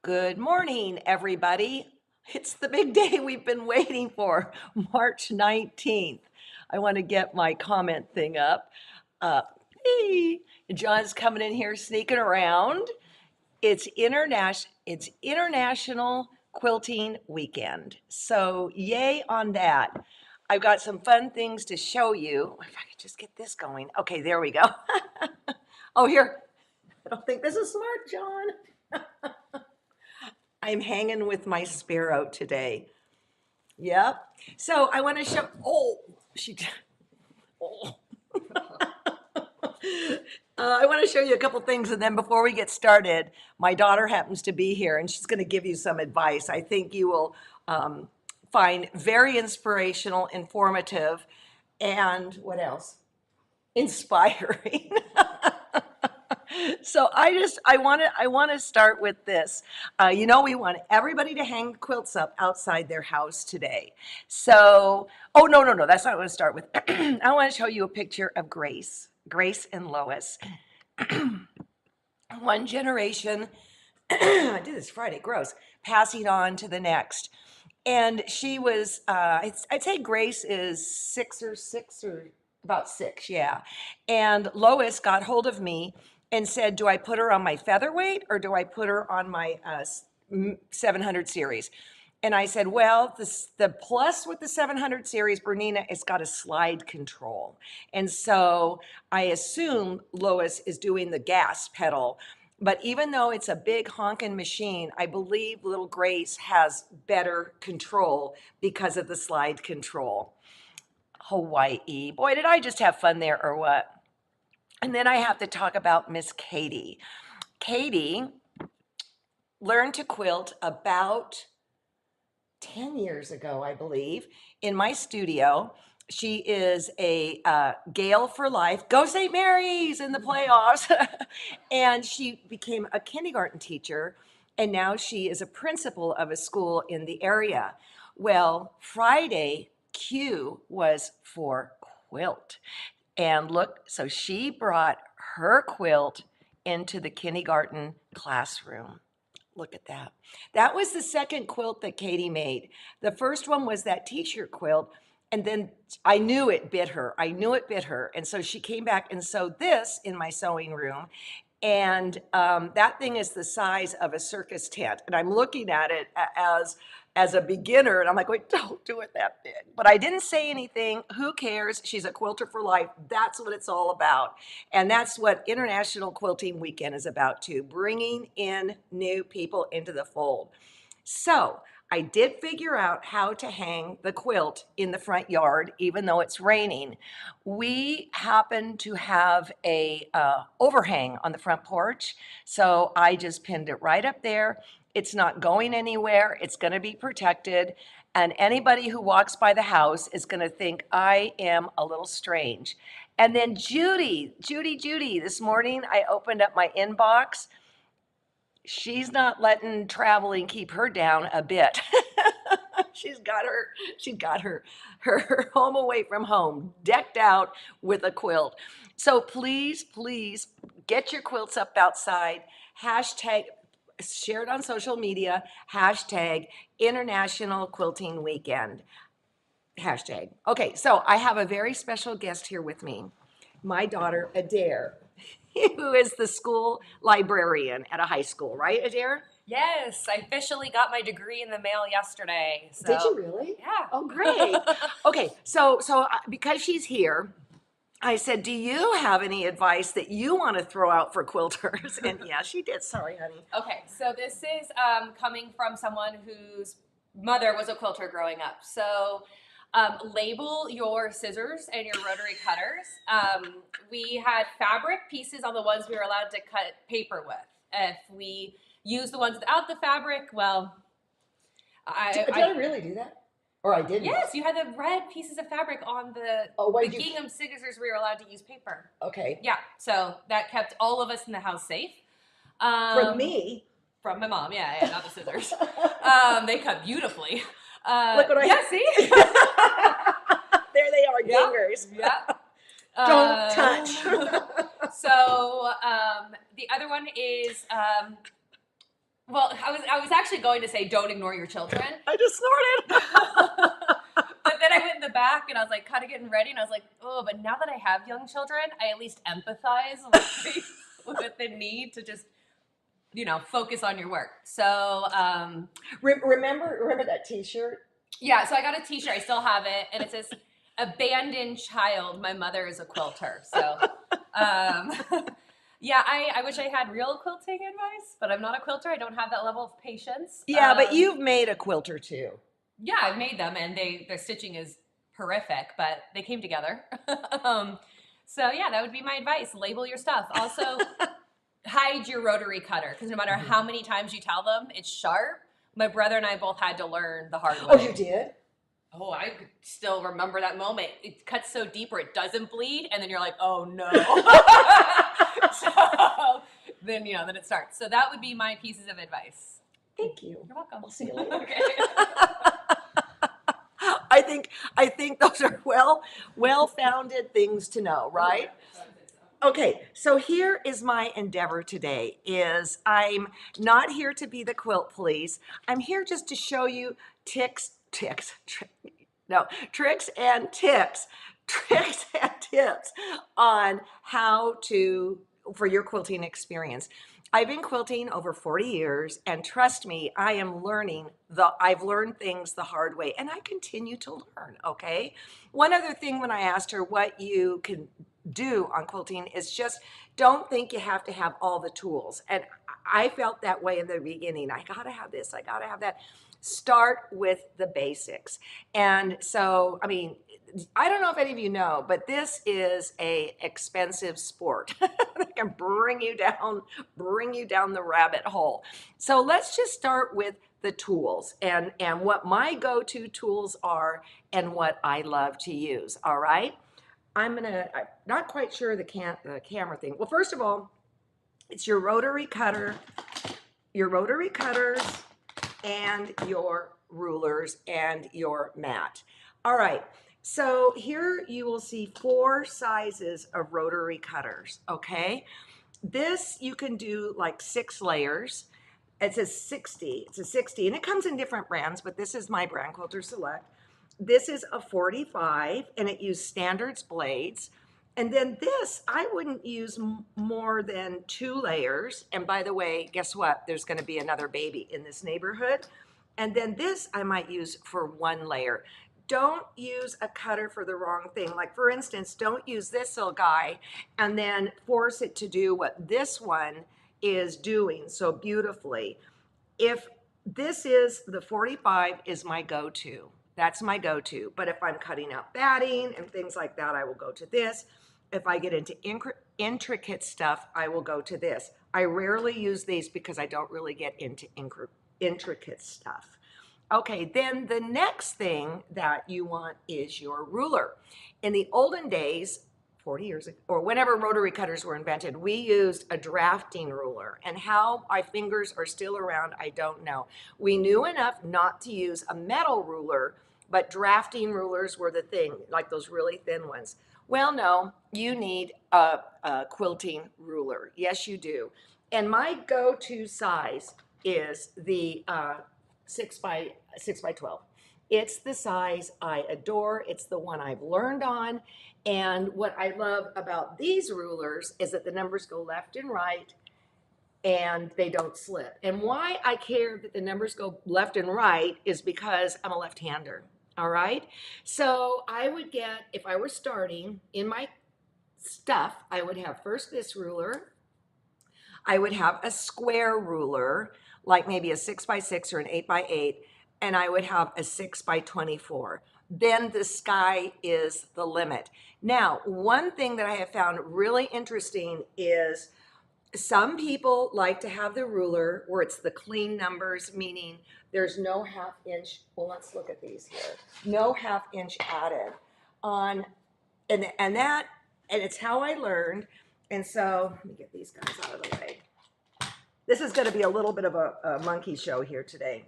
Good morning, everybody. It's the big day we've been waiting for, March 19th. I want to get my comment thing up. Hey, John's coming in here sneaking around. It's International Quilting Weekend. So yay on that. I've got some fun things to show you. If I could just get this going. Okay, there we go. Oh, here. I don't think this is smart, John. I'm hanging with my sparrow today. Yep. So I want to show. Oh, she. Oh. I want to show you a couple things, and then before we get started, my daughter happens to be here, and she's going to give you some advice. I think you will find very inspirational, informative, and what else? Inspiring. So I want to start with this. We want everybody to hang quilts up outside their house today. So, oh no, that's not what I want to start with. I want to show you a picture of Grace and Lois. One generation, I did this Friday, gross, passing on to the next. And she was, I'd say Grace is six or about six, yeah. And Lois got hold of me and said, do I put her on my featherweight or do I put her on my 700 series? And I said, well, the plus with the 700 series, Bernina, it's got a slide control. And so I assume Lois is doing the gas pedal. But even though it's a big honking machine, I believe little Grace has better control because of the slide control. Hawaii. Boy, did I just have fun there or what? And then I have to talk about Miss Katie. Katie learned to quilt about 10 years ago, I believe, in my studio. She is a Gale for life. Go St. Mary's in the playoffs. And she became a kindergarten teacher, and now she is a principal of a school in the area. Well, Friday, Q was for quilt. And look, so she brought her quilt into the kindergarten classroom. Look at that. That was the second quilt that Katie made. The first one was that t-shirt quilt. And then I knew it bit her. And so she came back and sewed this in my sewing room. And that thing is the size of a circus tent. And I'm looking at it as a beginner, and I'm like, wait, don't do it that big. But I didn't say anything. Who cares? She's a quilter for life. That's what it's all about. And that's what International Quilting Weekend is about too, bringing in new people into the fold. So I did figure out how to hang the quilt in the front yard, even though it's raining. We happen to have a overhang on the front porch, so I just pinned it right up there. It's not going anywhere. It's going to be protected. And anybody who walks by the house is going to think I am a little strange. And then Judy, this morning I opened up my inbox. She's not letting traveling keep her down a bit. she's got her home away from home decked out with a quilt. So please get your quilts up outside. Hashtag share it on social media. Hashtag International Quilting Weekend. Hashtag. Okay, so I have a very special guest here with me, my daughter Adair, who is the school librarian at a high school, right, Adair? Yes, I officially got my degree in the mail yesterday. So. Did you really? Yeah. Oh, great. Okay, so because she's here, I said, do you have any advice that you want to throw out for quilters? And yeah, she did. Sorry, honey. Okay, so this is coming from someone whose mother was a quilter growing up. So label your scissors and your rotary cutters. We had fabric pieces on the ones we were allowed to cut paper with. If we use the ones without the fabric, well, Did I really do that? Or I didn't? Yes, you had the red pieces of fabric on the gingham scissors we were allowed to use paper. Okay. Yeah, so that kept all of us in the house safe. From me? From my mom, yeah, not the scissors. They cut beautifully. Look what I yeah, see? There they are, gingers. Yeah. Don't touch. So the other one is Well, I was actually going to say don't ignore your children. I just snorted. But then I went in the back and I was like kind of getting ready and I was like, oh, but now that I have young children, I at least empathize with the need to just, focus on your work. So, Remember that T-shirt? yeah, so I got a t-shirt, I still have it, and it says, abandoned child, my mother is a quilter. So, yeah, I wish I had real quilting advice, but I'm not a quilter. I don't have that level of patience. Yeah, but you've made a quilt or two. Yeah, I've made them, and their stitching is horrific, but they came together. So yeah, that would be my advice. Label your stuff. Also, hide your rotary cutter, because no matter how many times you tell them it's sharp, my brother and I both had to learn the hard way. Oh, you did? Oh, I still remember that moment. It cuts so deep where it doesn't bleed, and then you're like, oh no. So then, then it starts. So that would be my pieces of advice. Thank you. You're welcome. I'll see you later. Okay. I think those are well-founded things to know, right? Okay, so here is my endeavor today. I'm not here to be the quilt police. I'm here just to show you tricks and tips on how to, for your quilting experience. I've been quilting over 40 years, and trust me, I've learned things the hard way, and I continue to learn, okay? One other thing when I asked her what you can do on quilting is just don't think you have to have all the tools. And I felt that way in the beginning. I gotta have this, I gotta have that. Start with the basics. And so, I mean, I don't know if any of you know, but this is a expensive sport. It can bring you down the rabbit hole. So let's just start with the tools and what my go-to tools are and what I love to use. All right. I'm not quite sure the camera thing. Well, first of all, it's your rotary cutters, and your rulers and your mat. All right. So here you will see 4 sizes of rotary cutters, okay? This you can do like 6 layers. It says 60, it's a 60, and it comes in different brands, but this is my brand, Quilter Select. This is a 45, and it used standards blades. And then this, I wouldn't use more than 2 layers. And by the way, guess what? There's gonna be another baby in this neighborhood. And then this I might use for 1 layer. Don't use a cutter for the wrong thing. Like for instance, don't use this little guy and then force it to do what this one is doing so beautifully. If this is the 45 is my go-to. That's my go-to. But if I'm cutting out batting and things like that, I will go to this. If I get into intricate stuff, I will go to this. I rarely use these because I don't really get into intricate stuff. Okay, then the next thing that you want is your ruler. In the olden days, 40 years ago, or whenever rotary cutters were invented, we used a drafting ruler. And how my fingers are still around, I don't know. We knew enough not to use a metal ruler, but drafting rulers were the thing, like those really thin ones. Well, no, you need a quilting ruler. Yes, you do. And my go-to size is the 6 by 12. It's the size I adore. It's the one I've learned on. And what I love about these rulers is that the numbers go left and right and they don't slip. And why I care that the numbers go left and right is because I'm a left-hander. All right. So I would get, if I were starting in my stuff, I would have first this ruler. I would have a square ruler, like maybe a 6 by 6 or an 8 by 8, and I would have a 6 by 24. Then the sky is the limit. Now, one thing that I have found really interesting is some people like to have the ruler where it's the clean numbers, meaning there's no half-inch. Well, let's look at these here. No half-inch added on, and it's how I learned. And so let me get these guys out of the way. This is going to be a little bit of a monkey show here today.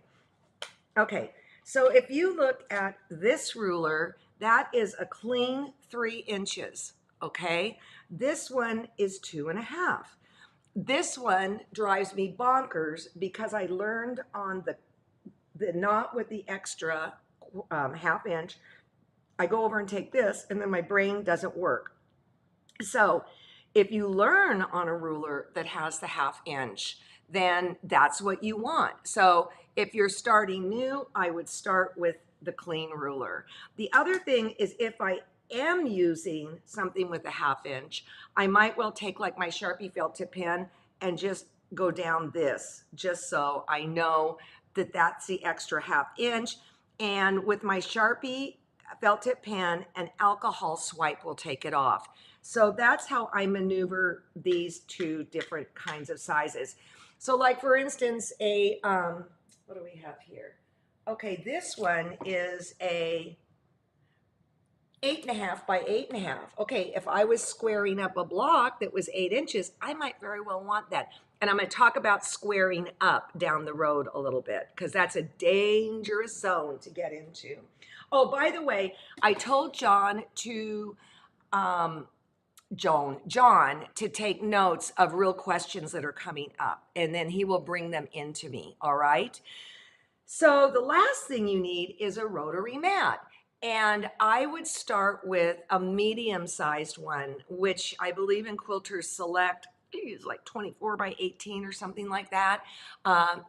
Okay, so if you look at this ruler, that is a clean 3 inches, okay? This one is 2.5. This one drives me bonkers because I learned on the knot with the extra half inch. I go over and take this, and then my brain doesn't work. So if you learn on a ruler that has the half inch, then that's what you want. So if you're starting new, I would start with the clean ruler. The other thing is, if I am using something with a half inch, I might well take like my Sharpie felt tip pen and just go down this, just so I know that that's the extra half inch. And with my Sharpie felt tip pen, an alcohol swipe will take it off. So that's how I maneuver these two different kinds of sizes. So like for instance, what do we have here? Okay, this one is a 8.5 by 8.5. Okay, if I was squaring up a block that was 8 inches, I might very well want that. And I'm going to talk about squaring up down the road a little bit, because that's a dangerous zone to get into. Oh, by the way, I told John to take notes of real questions that are coming up, and then he will bring them into me, all right? So the last thing you need is a rotary mat. And I would start with a medium-sized one, which I believe in Quilters Select is like 24 by 18 or something like that.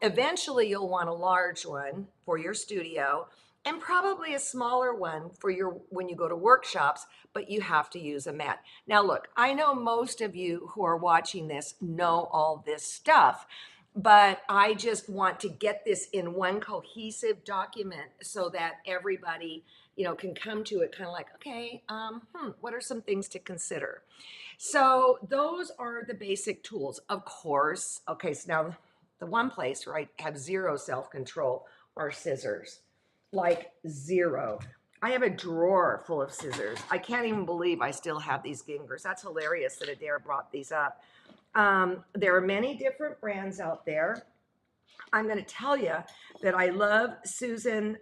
Eventually, you'll want a large one for your studio, and probably a smaller one for when you go to workshops, but you have to use a mat. Now, look, I know most of you who are watching this know all this stuff, but I just want to get this in one cohesive document so that everybody, can come to it kind of like, okay, what are some things to consider? So those are the basic tools. Of course, okay, so now the one place where I have zero self-control are scissors, like zero. I have a drawer full of scissors. I can't even believe I still have these Gingers. That's hilarious that Adair brought these up. There are many different brands out there. I'm going to tell you that I love Susan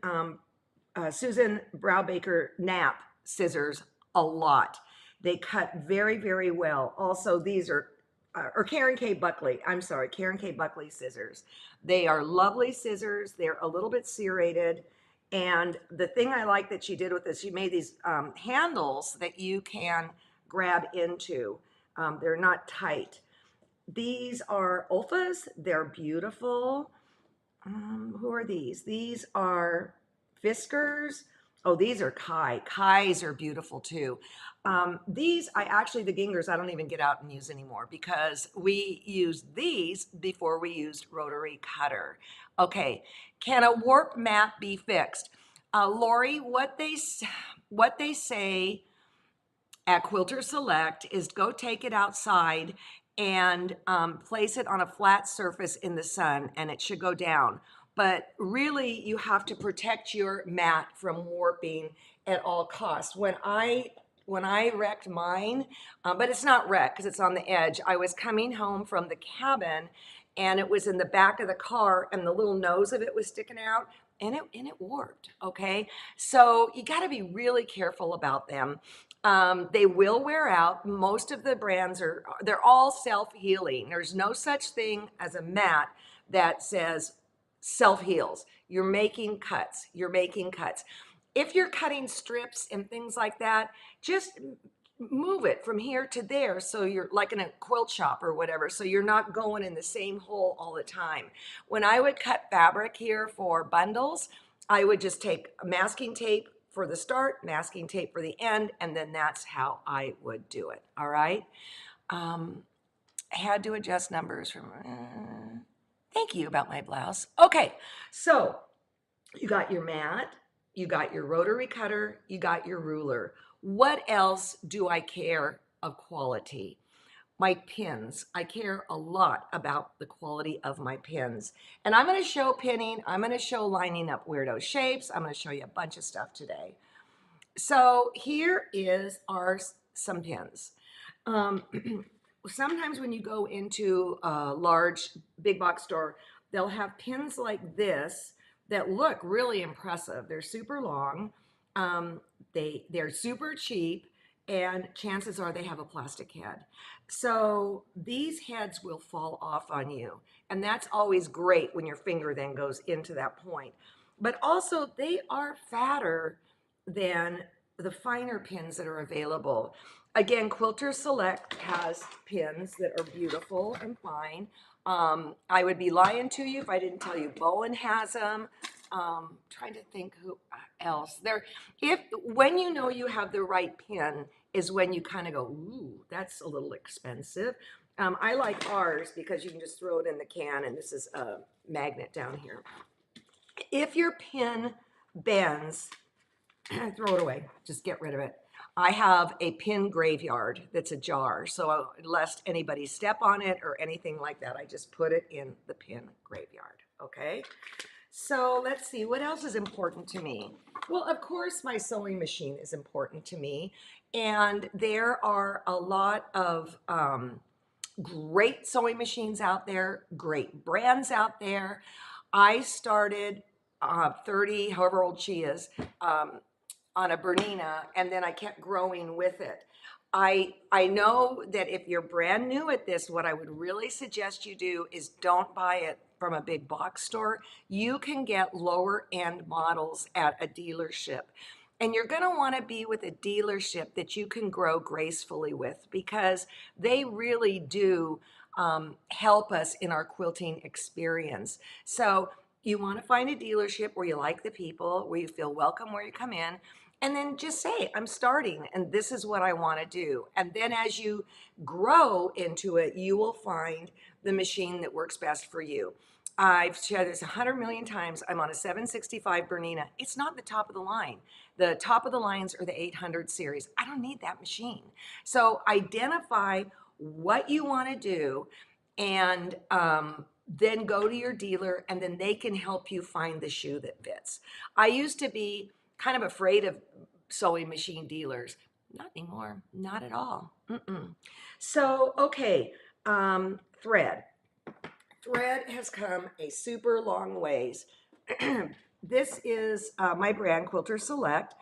Browbaker Knapp scissors a lot. They cut very, very well. Also, these are, or Karen K. Buckley, I'm sorry, Karen K. Buckley scissors. They are lovely scissors. They're a little bit serrated. And the thing I like that she did with this, she made these handles that you can grab into. They're not tight. These are Olfas. They're beautiful. Who are these? These are Fiskars. Oh, these are Kai. Kais are beautiful too. These, the Gingers, I don't even get out and use anymore because we used these before we used rotary cutter. Okay, can a warp mat be fixed? Lori, what they say at Quilter Select is go take it outside and place it on a flat surface in the sun, and it should go down. But really, you have to protect your mat from warping at all costs. When I wrecked mine, but it's not wrecked because it's on the edge. I was coming home from the cabin, and it was in the back of the car, and the little nose of it was sticking out, and it warped. Okay, so you got to be really careful about them. They will wear out. Most of the brands they're all self-healing. There's no such thing as a mat that says self-heals. You're making cuts. If you're cutting strips and things like that, just move it from here to there, so you're like in a quilt shop or whatever, so you're not going in the same hole all the time. When I would cut fabric here for bundles, I would just take masking tape for the start, masking tape for the end, and then that's how I would do it. All right. Had to adjust numbers from. Thank you about my blouse. Okay, so you got your mat, you got your rotary cutter, you got your ruler. What else do I care of quality? My pins. I care a lot about the quality of my pins. And I'm going to show pinning. I'm going to show lining up weirdo shapes. I'm going to show you a bunch of stuff today. So here are some pins. Sometimes when you go into a large big box store, they'll have pins like this that look really impressive. They're super long. They're super cheap, and chances are they have a plastic head. So these heads will fall off on you, and that's always great when your finger then goes into that point. But also, they are fatter than the finer pins that are available. Again, Quilter Select has pins that are beautiful and fine. I would be lying to you if I didn't tell you Bowen has them. Trying to think who else there. If when you know you have the right pin is when you kind of go, ooh, that's a little expensive. I like ours because you can just throw it in the can, and this is a magnet down here. If your pin bends, throw it away. Just get rid of it. I have a pin graveyard that's a jar, so lest anybody step on it or anything like that, I just put it in the pin graveyard, okay? So let's see, what else is important to me? Well, of course, my sewing machine is important to me, and there are a lot of great sewing machines out there, great brands out there. I started 30, however old she is, on a Bernina, and then I kept growing with it. I know that if you're brand new at this, what I would really suggest you do is don't buy it from a big box store. You can get lower end models at a dealership. And you're going to want to be with a dealership that you can grow gracefully with, because they really do help us in our quilting experience. So you want to find a dealership where you like the people, where you feel welcome where you come in, and then just say, I'm starting and this is what I want to do. And then as you grow into it, you will find the machine that works best for you. I've shared this 100 million times. I'm on a 765 Bernina. It's not the top of the line. The top of the lines are the 800 series. I don't need that machine. So identify what you want to do, and then go to your dealer, and then they can help you find the shoe that fits. I used to be kind of afraid of sewing machine dealers. Not anymore, not at all. So, okay, thread. Thread has come a super long ways. This is my brand, Quilter Select.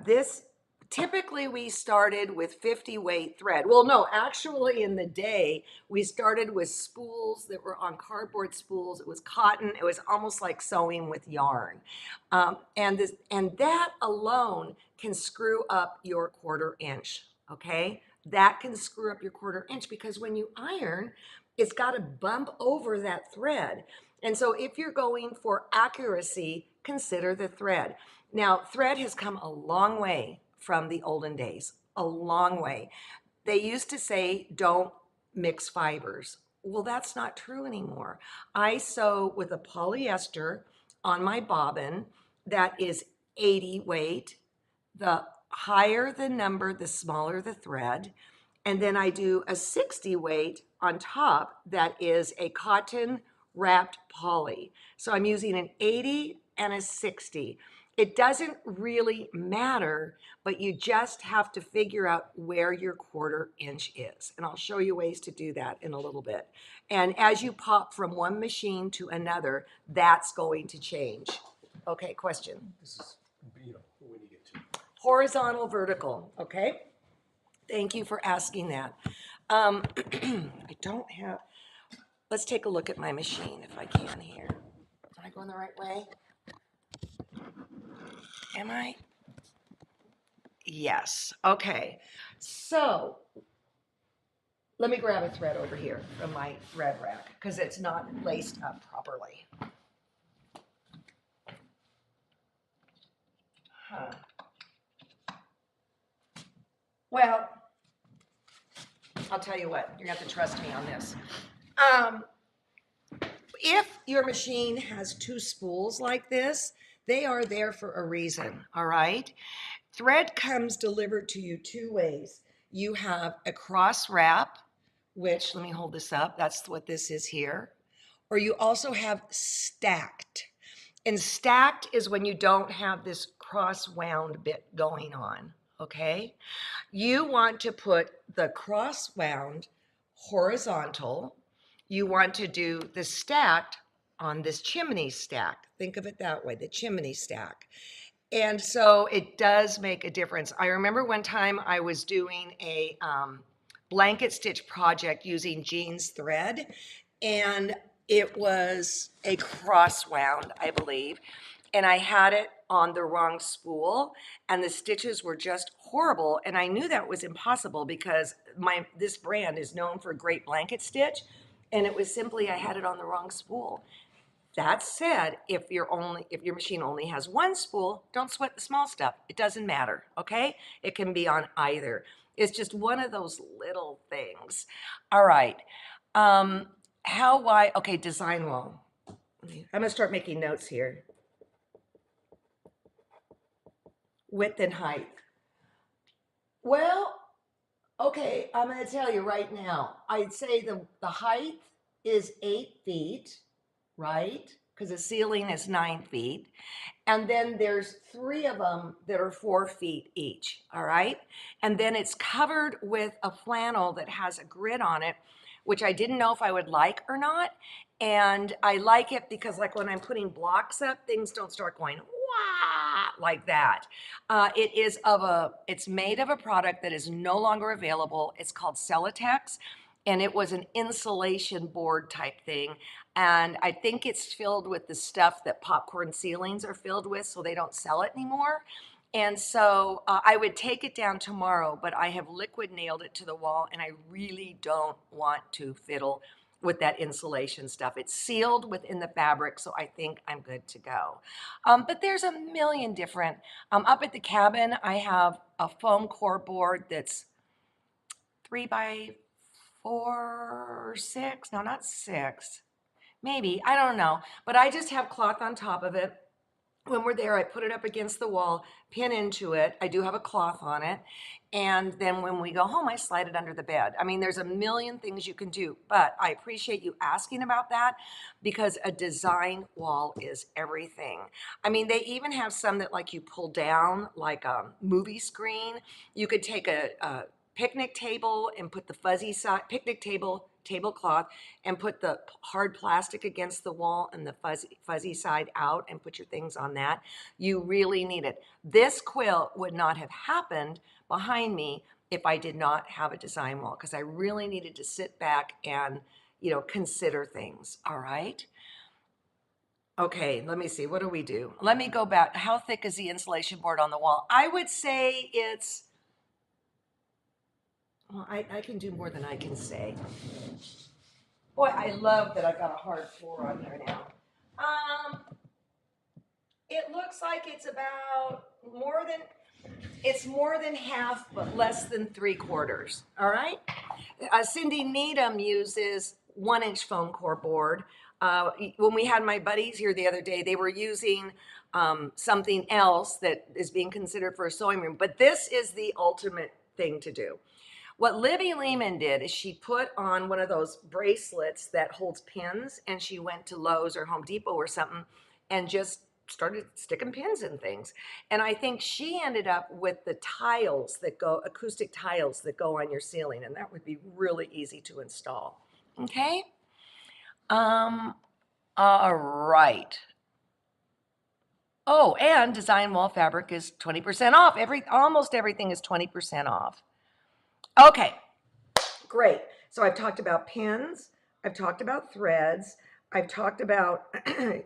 This typically we started with 50 weight thread. Well, no, actually in the day we started with spools that were on cardboard spools. It was cotton. It was almost like sewing with yarn, and that alone can screw up your 1/4 inch. Okay, that can screw up your 1/4 inch because when you iron, it's got to bump over that thread. And so if you're going for accuracy, consider the thread. Now, thread has come a long way from the olden days, a long way. They used to say, don't mix fibers. Well, that's not true anymore. I sew with a polyester on my bobbin that is 80 weight. The higher the number, the smaller the thread. And then I do a 60 weight on top that is a cotton wrapped poly. So I'm using an 80 and a 60. It doesn't really matter, but you just have to figure out where your 1/4 inch is. And I'll show you ways to do that in a little bit. And as you pop from one machine to another, that's going to change. Okay, question. This is, when you get to. Horizontal, vertical, okay? Thank you for asking that. I don't have, let's take a look at my machine if I can here. Am I going the right way? Am I? Yes, okay. So let me grab a thread over here from my thread rack because it's not laced up properly. Huh. Well, I'll tell you what, you're gonna have to trust me on this. If your machine has 2 spools like this, they are there for a reason, all right? Thread comes delivered to you 2 ways. You have a cross wrap, which, let me hold this up, that's what this is here. Or you also have stacked. And stacked is when you don't have this cross wound bit going on, okay? You want to put the cross wound horizontal. You want to do the stacked on this chimney stack. Think of it that way, the chimney stack. And so it does make a difference. I remember one time I was doing a blanket stitch project using jeans thread, and it was a cross wound, I believe, and I had it on the wrong spool, and the stitches were just horrible. And I knew that was impossible because this brand is known for great blanket stitch, and it was simply I had it on the wrong spool. That said, if your machine only has one spool, don't sweat the small stuff. It doesn't matter, okay? It can be on either. It's just one of those little things. All right. How wide? Okay, design wall. I'm gonna start making notes here. Width and height. Well, okay, I'm gonna tell you right now. I'd say the height is 8 feet, right? Because the ceiling is 9 feet. And then there's three of them that are 4 feet each, all right? And then it's covered with a flannel that has a grid on it, which I didn't know if I would like or not. And I like it because like when I'm putting blocks up, things don't start going wah like that. It's made of a product that is no longer available. It's called Celotex, and it was an insulation board type thing. And I think it's filled with the stuff that popcorn ceilings are filled with, so they don't sell it anymore. And so I would take it down tomorrow, but I have liquid nailed it to the wall, and I really don't want to fiddle with that insulation stuff. It's sealed within the fabric, so I think I'm good to go. But there's a million different. Up at the cabin, I have a foam core board that's 3 by 4 or 6. No, not 6. Maybe, I don't know. But I just have cloth on top of it. When we're there, I put it up against the wall, pin into it. I do have a cloth on it. And then when we go home, I slide it under the bed. I mean, there's a million things you can do, but I appreciate you asking about that because a design wall is everything. I mean, they even have some that like you pull down like a movie screen. You could take a picnic table and put the fuzzy side, picnic tablecloth, and put the hard plastic against the wall and the fuzzy side out and put your things on that. You really need it. This quilt would not have happened behind me if I did not have a design wall because I really needed to sit back and, consider things. All right. Okay, let me see. What do we do? Let me go back. How thick is the insulation board on the wall? I would say it's, well, I can do more than I can say. Boy, I love that I've got a hard floor on here now. It looks like it's more than half, but less than 3/4. All right. Cindy Needham uses 1-inch foam core board. When we had my buddies here the other day, they were using something else that is being considered for a sewing room, but this is the ultimate thing to do. What Libby Lehman did is she put on one of those bracelets that holds pins, and she went to Lowe's or Home Depot or something and just started sticking pins in things. And I think she ended up with the acoustic tiles that go on your ceiling, and that would be really easy to install. Okay? All right. Oh, and design wall fabric is 20% off. Almost everything is 20% off. Okay, great. So I've talked about pins, I've talked about threads, I've talked about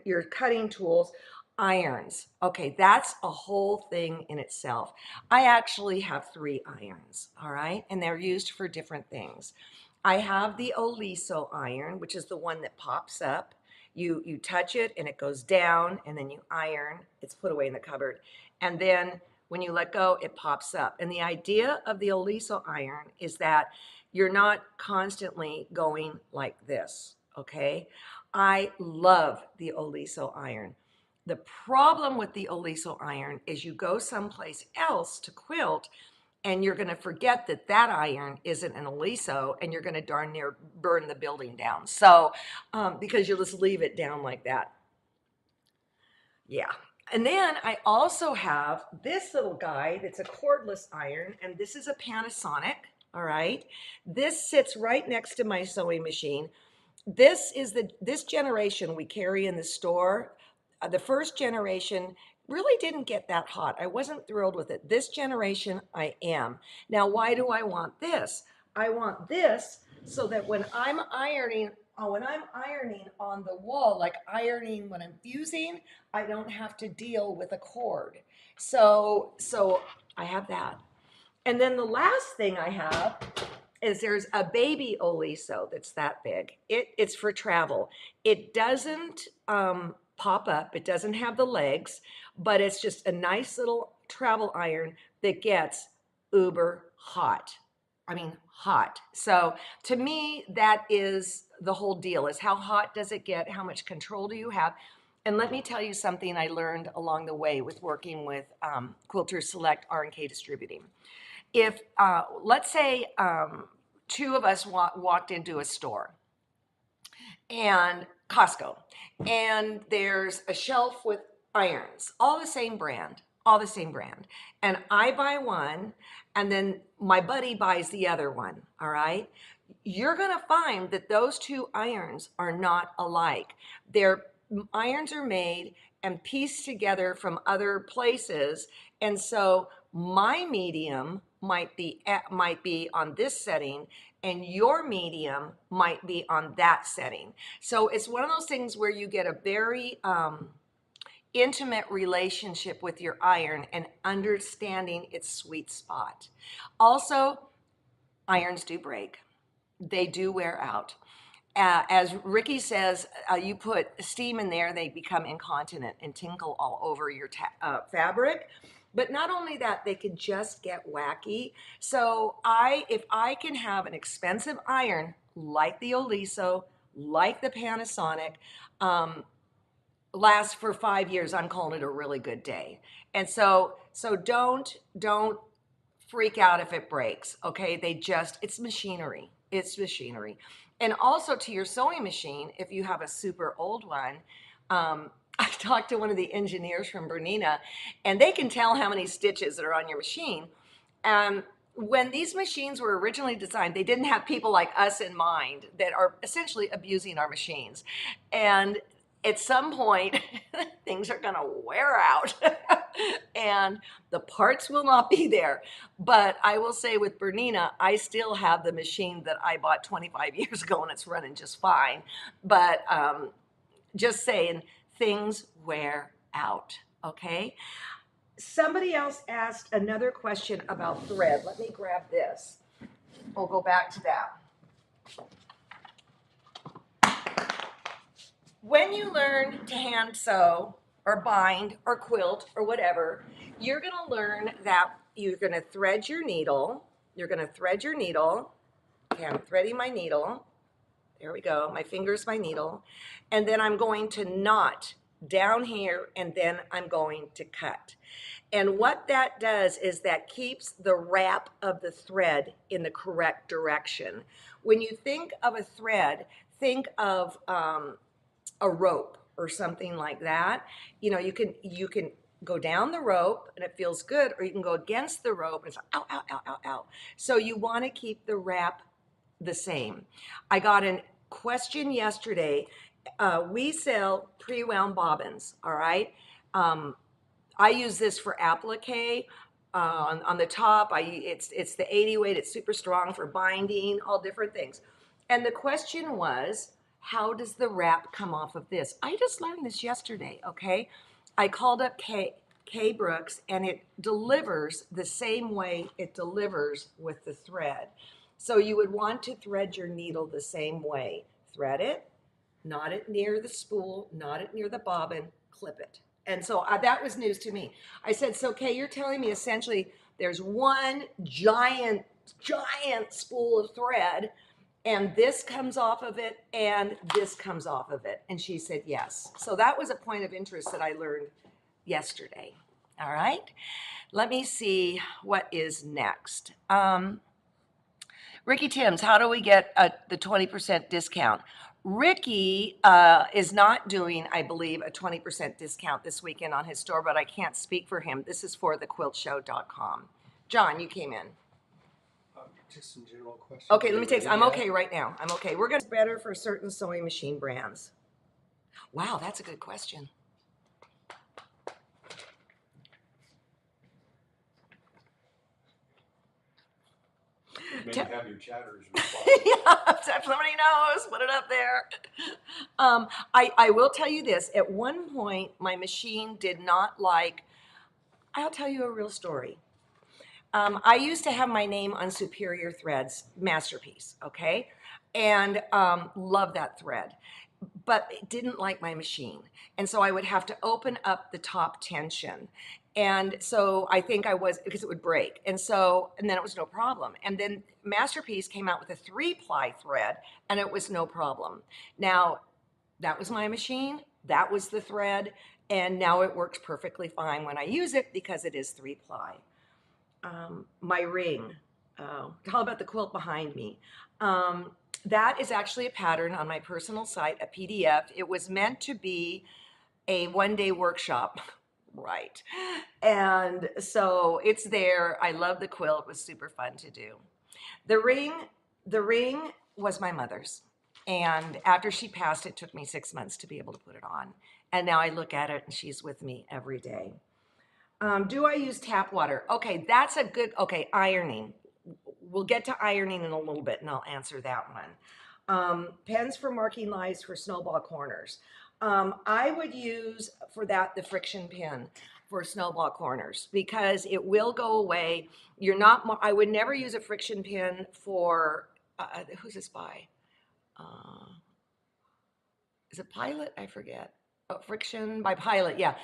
your cutting tools, irons. Okay, that's a whole thing in itself. I actually have 3 irons, all right? And they're used for different things. I have the Oliso iron, which is the one that pops up. You touch it and it goes down, and then you iron. It's put away in the cupboard. And then when you let go, it pops up. And the idea of the Oliso iron is that you're not constantly going like this, okay? I love the Oliso iron. The problem with the Oliso iron is you go someplace else to quilt and you're going to forget that that iron isn't an Oliso, and you're going to darn near burn the building down. So, because you'll just leave it down like that. Yeah. And then I also have this little guy that's a cordless iron, and this is a Panasonic, all right? This sits right next to my sewing machine. This generation we carry in the store. The first generation really didn't get that hot. I wasn't thrilled with it. This generation, I am. Now, why do I want this? I want this so that when I'm ironing on the wall, like ironing when I'm fusing, I don't have to deal with a cord. So I have that. And then the last thing I have is there's a baby Oliso that's that big. It's for travel. It doesn't pop up. It doesn't have the legs, but it's just a nice little travel iron that gets uber hot. I mean, hot. So to me, that is the whole deal, is how hot does it get? How much control do you have? And let me tell you something I learned along the way with working with Quilters Select R&K Distributing. If, let's say, two of us walked into a store and Costco, and there's a shelf with irons, all the same brand, and I buy one, and then my buddy buys the other one, all right? You're gonna find that those two irons are not alike. Their irons are made and pieced together from other places, and so my medium might be on this setting, and your medium might be on that setting. So it's one of those things where you get a very intimate relationship with your iron and understanding its sweet spot. Also, irons do break. They do wear out. As Ricky says, you put steam in there, they become incontinent and tinkle all over your fabric. But not only that, they can just get wacky. So if I can have an expensive iron like the Oliso, like the Panasonic, last for 5 years, I'm calling it a really good day. And so don't freak out if it breaks. Okay, it's machinery. It's machinery. And also to your sewing machine, if you have a super old one, I talked to one of the engineers from Bernina, and they can tell how many stitches that are on your machine. When these machines were originally designed, they didn't have people like us in mind that are essentially abusing our machines. And at some point, things are going to wear out and the parts will not be there. But I will say with Bernina, I still have the machine that I bought 25 years ago and it's running just fine. But just saying, things wear out, okay? Somebody else asked another question about thread. Let me grab this. We'll go back to that. When you learn to hand sew or bind or quilt or whatever, you're going to learn that you're going to thread your needle. You're going to thread your needle. Okay, I'm threading my needle. There we go. My finger's my needle. And then I'm going to knot down here, and then I'm going to cut. And what that does is that keeps the wrap of the thread in the correct direction. When you think of a thread, think of a rope or something like that. You know, you can go down the rope and it feels good, or you can go against the rope and it's like, ow, ow, ow, ow, ow. So you want to keep the wrap the same. I got a question yesterday. We sell pre-wound bobbins, all right? I use this for applique. On the top, it's the 80 weight. It's super strong for binding, all different things. And the question was, how does the wrap come off of this? I just learned this yesterday, okay? I called up Kay Brooks, and it delivers the same way it delivers with the thread. So you would want to thread your needle the same way. Thread it, knot it near the spool, knot it near the bobbin, clip it. And so that was news to me. I said, so Kay, you're telling me essentially there's one giant spool of thread, and this comes off of it, and this comes off of it. And she said, yes. So that was a point of interest that I learned yesterday. All right. Let me see what is next. Ricky Timms, how do we get the 20% discount? Ricky is not doing, I believe, a 20% discount this weekend on his store, but I can't speak for him. This is for thequiltshow.com. John, you came in. Just some general questions. Okay, let me take. I'm okay right now. I'm okay. We're going to better for certain sewing machine brands. Wow, that's a good question. Maybe Te- have your chatters reply. yeah, if somebody knows, put it up there. I will tell you this. At one point, my machine did not like, I'll tell you a real story. I used to have my name on Superior Threads Masterpiece, okay? And love that thread. But it didn't like my machine. And so I would have to open up the top tension. And so I think I was, because it would break. And then it was no problem. And then Masterpiece came out with a 3-ply thread and it was no problem. Now, that was my machine. That was the thread. And now it works perfectly fine when I use it because it is 3-ply. My ring. How about the quilt behind me? That is actually a pattern on my personal site, a PDF. It was meant to be a one-day workshop, right? And so it's there. I love the quilt. It was super fun to do. The ring was my mother's. And after she passed, it took me 6 months to be able to put it on. And now I look at it and she's with me every day. Do I use tap water? Okay, that's a good, okay, ironing. We'll get to ironing in a little bit and I'll answer that one. Pens for marking lines for snowball corners. I would use for that the friction pin for snowball corners because it will go away. You're not, I would never use a friction pin for, who's this by? Is it Pilot? I forget. Oh, Friction by Pilot, yeah.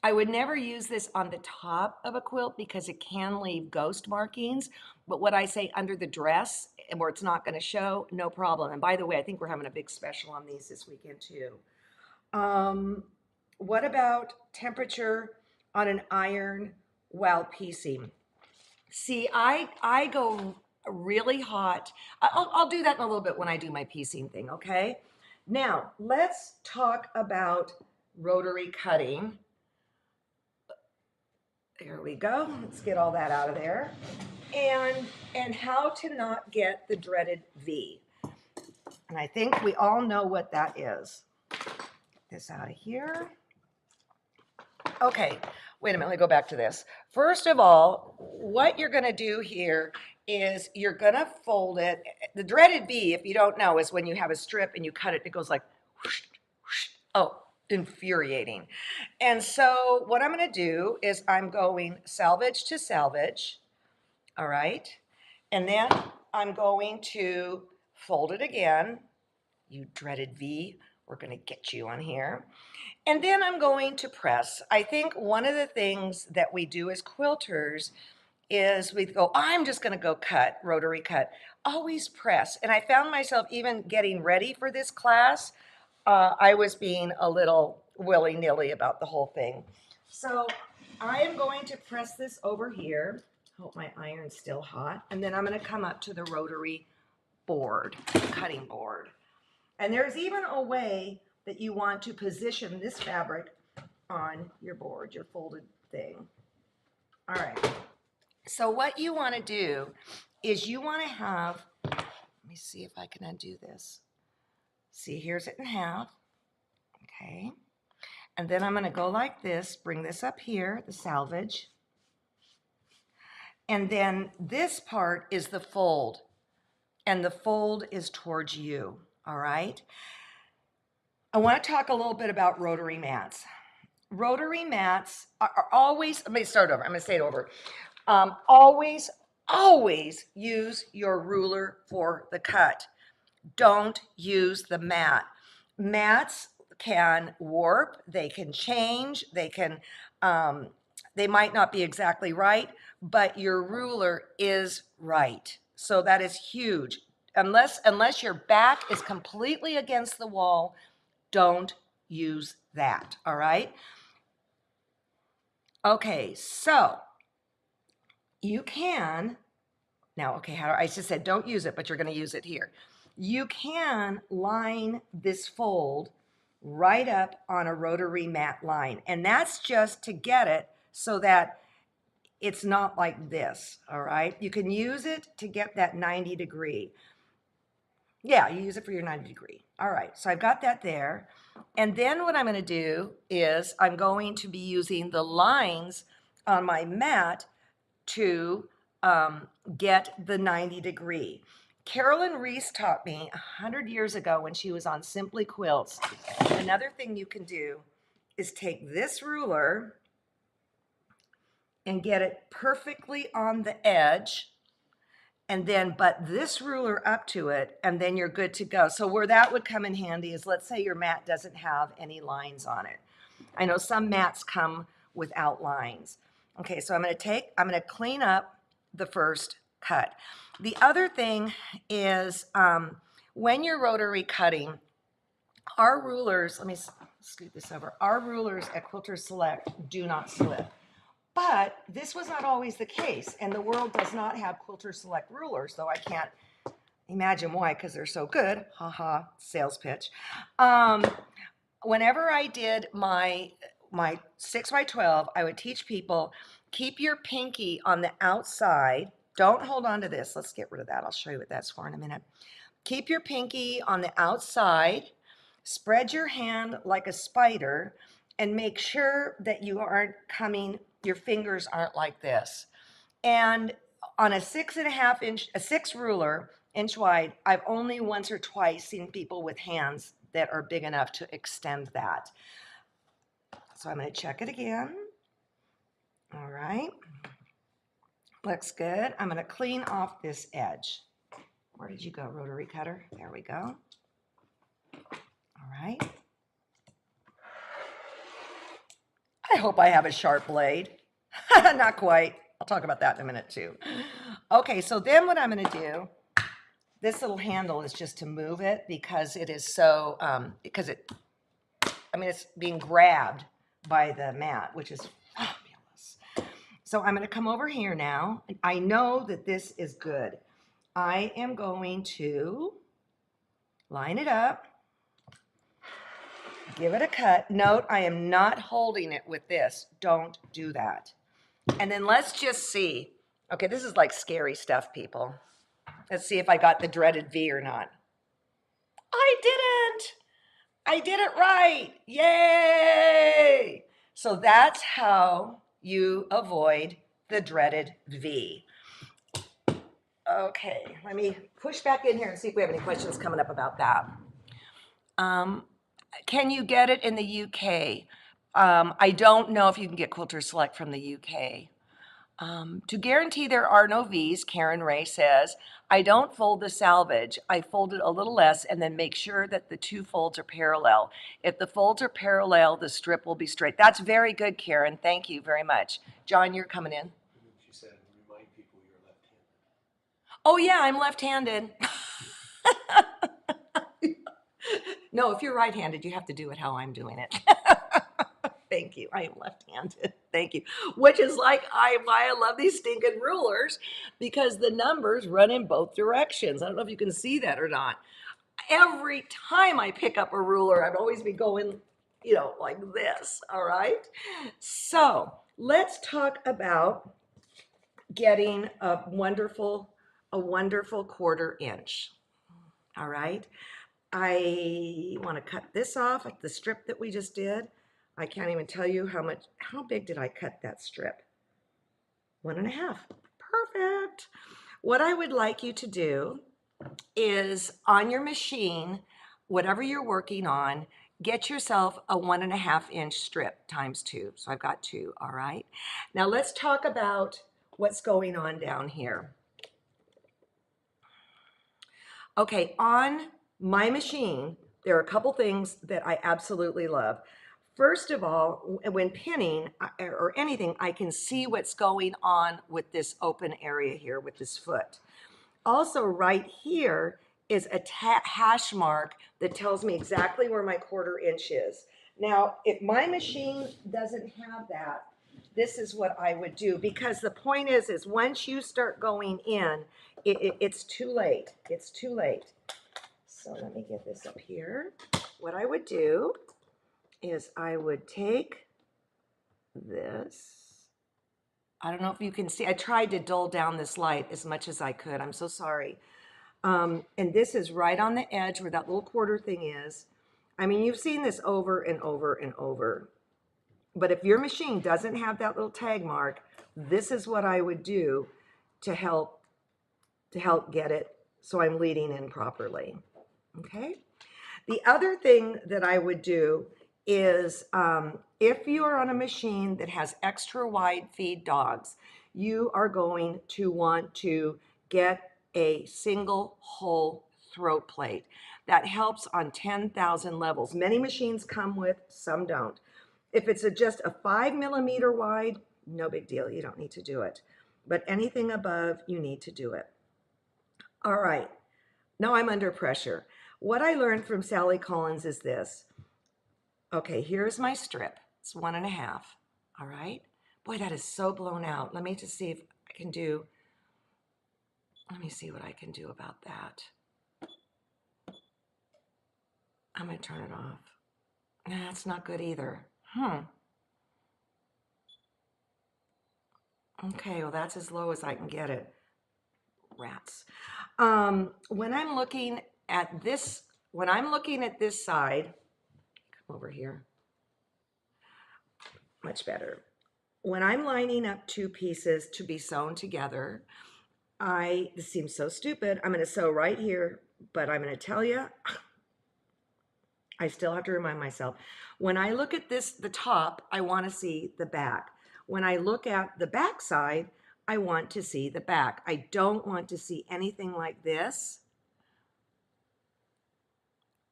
I would never use this on the top of a quilt because it can leave ghost markings. But what I say under the dress and where it's not going to show, no problem. And by the way, I think we're having a big special on these this weekend too. What about temperature on an iron while piecing? See, I go really hot. I'll do that in a little bit when I do my piecing thing, okay? Now, let's talk about rotary cutting. There we go. Let's get all that out of there. And how to not get the dreaded V. And I think we all know what that is. Get this out of here. Okay, wait a minute, let me go back to this. First of all, what you're gonna do here is you're gonna fold it. The dreaded V, if you don't know, is when you have a strip and you cut it, it goes like whoosh, whoosh. Oh, infuriating. And so what I'm gonna do is I'm going salvage to salvage, all right? And then I'm going to fold it again. You dreaded V, we're gonna get you on here. And then I'm going to press. I think one of the things that we do as quilters is we go, I'm just going to go cut, rotary cut. Always press. And I found myself even getting ready for this class, I was being a little willy-nilly about the whole thing. So I am going to press this over here. Hope my iron's still hot. And then I'm going to come up to the rotary board, cutting board. And there's even a way that you want to position this fabric on your board, your folded thing. All right. So what you want to do is you want to have, let me see if I can undo this. See, here's it in half. Okay. And then I'm going to go like this, bring this up here, the salvage. And then this part is the fold. And the fold is towards you. All right. I want to talk a little bit about rotary mats. Rotary mats are always, let me start over, I'm going to say it over. Always, always use your ruler for the cut. Don't use the mat. Mats can warp, they can change, they can, they might not be exactly right, but your ruler is right. So that is huge. Unless your back is completely against the wall, don't use that, all right? Okay, so you can, now, okay, I just said don't use it, but you're gonna use it here. You can line this fold right up on a rotary mat line, and that's just to get it so that it's not like this, all right? You can use it to get that 90 degree. Yeah, you use it for your 90 degree. All right, so I've got that there. And then what I'm going to do is I'm going to be using the lines on my mat to get the 90 degree. Carolyn Reese taught me 100 years ago when she was on Simply Quilts. Another thing you can do is take this ruler and get it perfectly on the edge, and then butt this ruler up to it, and then you're good to go. So where that would come in handy is, let's say your mat doesn't have any lines on it. I know some mats come without lines. Okay, so I'm gonna clean up the first cut. The other thing is, when you're rotary cutting, our rulers, let me scoot this over, our rulers at Quilters Select do not slip. But this was not always the case, and the world does not have Quilters Select rulers, though I can't imagine why, because they're so good. Haha, sales pitch. Whenever I did my 6x12, I would teach people, keep your pinky on the outside. Don't hold on to this. Let's get rid of that. I'll show you what that's for in a minute. Keep your pinky on the outside. Spread your hand like a spider, and make sure that you aren't coming, your fingers aren't like this. And on a 6.5 inch, a 6 ruler, inch wide, I've only once or twice seen people with hands that are big enough to extend that. So I'm going to check it again. All right. Looks good. I'm going to clean off this edge. Where did you go, rotary cutter? There we go. All right. I hope I have a sharp blade. Not quite. I'll talk about that in a minute too. Okay, so then what I'm going to do, this little handle is just to move it because it is so, it's being grabbed by the mat, which is fabulous. So I'm going to come over here now. I know that this is good. I am going to line it up, give it a cut. Note, I am not holding it with this. Don't do that. And then let's just see. Okay, this is like scary stuff, people. Let's see if I got the dreaded V or not. I didn't. I did it right. Yay! So that's how you avoid the dreaded V. Okay, let me push back in here and see if we have any questions coming up about that. Can you get it in the UK? I don't know if you can get Quilters Select from the UK. To guarantee there are no V's, Karen Ray says, I don't fold the salvage. I fold it a little less and then make sure that the two folds are parallel. If the folds are parallel, the strip will be straight. That's very good, Karen. Thank you very much. John, you're coming in. She said, remind people you're left-handed. Oh, yeah, I'm left-handed. No, if you're right-handed, you have to do it how I'm doing it. Thank you. I am left-handed. Thank you. Which is why I love these stinking rulers, because the numbers run in both directions. I don't know if you can see that or not. Every time I pick up a ruler, I'd always be going, like this. All right. So let's talk about getting a wonderful 1/4 inch. All right. I want to cut this off at the strip that we just did. I can't even tell you how big did I cut that strip? 1.5. Perfect. What I would like you to do is, on your machine, whatever you're working on, get yourself a 1.5 inch strip times 2. So I've got 2, all right? Now let's talk about what's going on down here. Okay, on my machine, there are a couple things that I absolutely love. First of all, when pinning or anything, I can see what's going on with this open area here with this foot. Also, right here is a hash mark that tells me exactly where my 1/4 inch is. Now, if my machine doesn't have that, this is what I would do, because the point is once you start going in, it's too late. It's too late. So let me get this up here. What I would do is I would take this. I don't know if you can see. I tried to dull down this light as much as I could. I'm so sorry. And this is right on the edge where that little 1/4 thing is. I mean, you've seen this over and over and over. But if your machine doesn't have that little tag mark, this is what I would do to help to help get it so I'm leading in properly. Okay. The other thing that I would do is if you are on a machine that has extra wide feed dogs, you are going to want to get a single hole throat plate. That helps on 10,000 levels. Many machines come with, some don't. If it's just a 5 millimeter wide, no big deal. You don't need to do it. But anything above, you need to do it. All right. Now I'm under pressure. What I learned from Sally Collins is this. Okay, here's my strip. It's 1.5. All right. Boy, that is so blown out. Let me just see if I can do, let me see what I can do about that. I'm going to turn it off. Nah, that's not good either. Okay, well, that's as low as I can get it. Rats. When I'm looking at this, side, come over here, much better. When I'm lining up two pieces to be sewn together, this seems so stupid. I'm going to sew right here, but I'm going to tell you, I still have to remind myself. When I look at this, the top, I want to see the back. When I look at the back side, I want to see the back. I don't want to see anything like this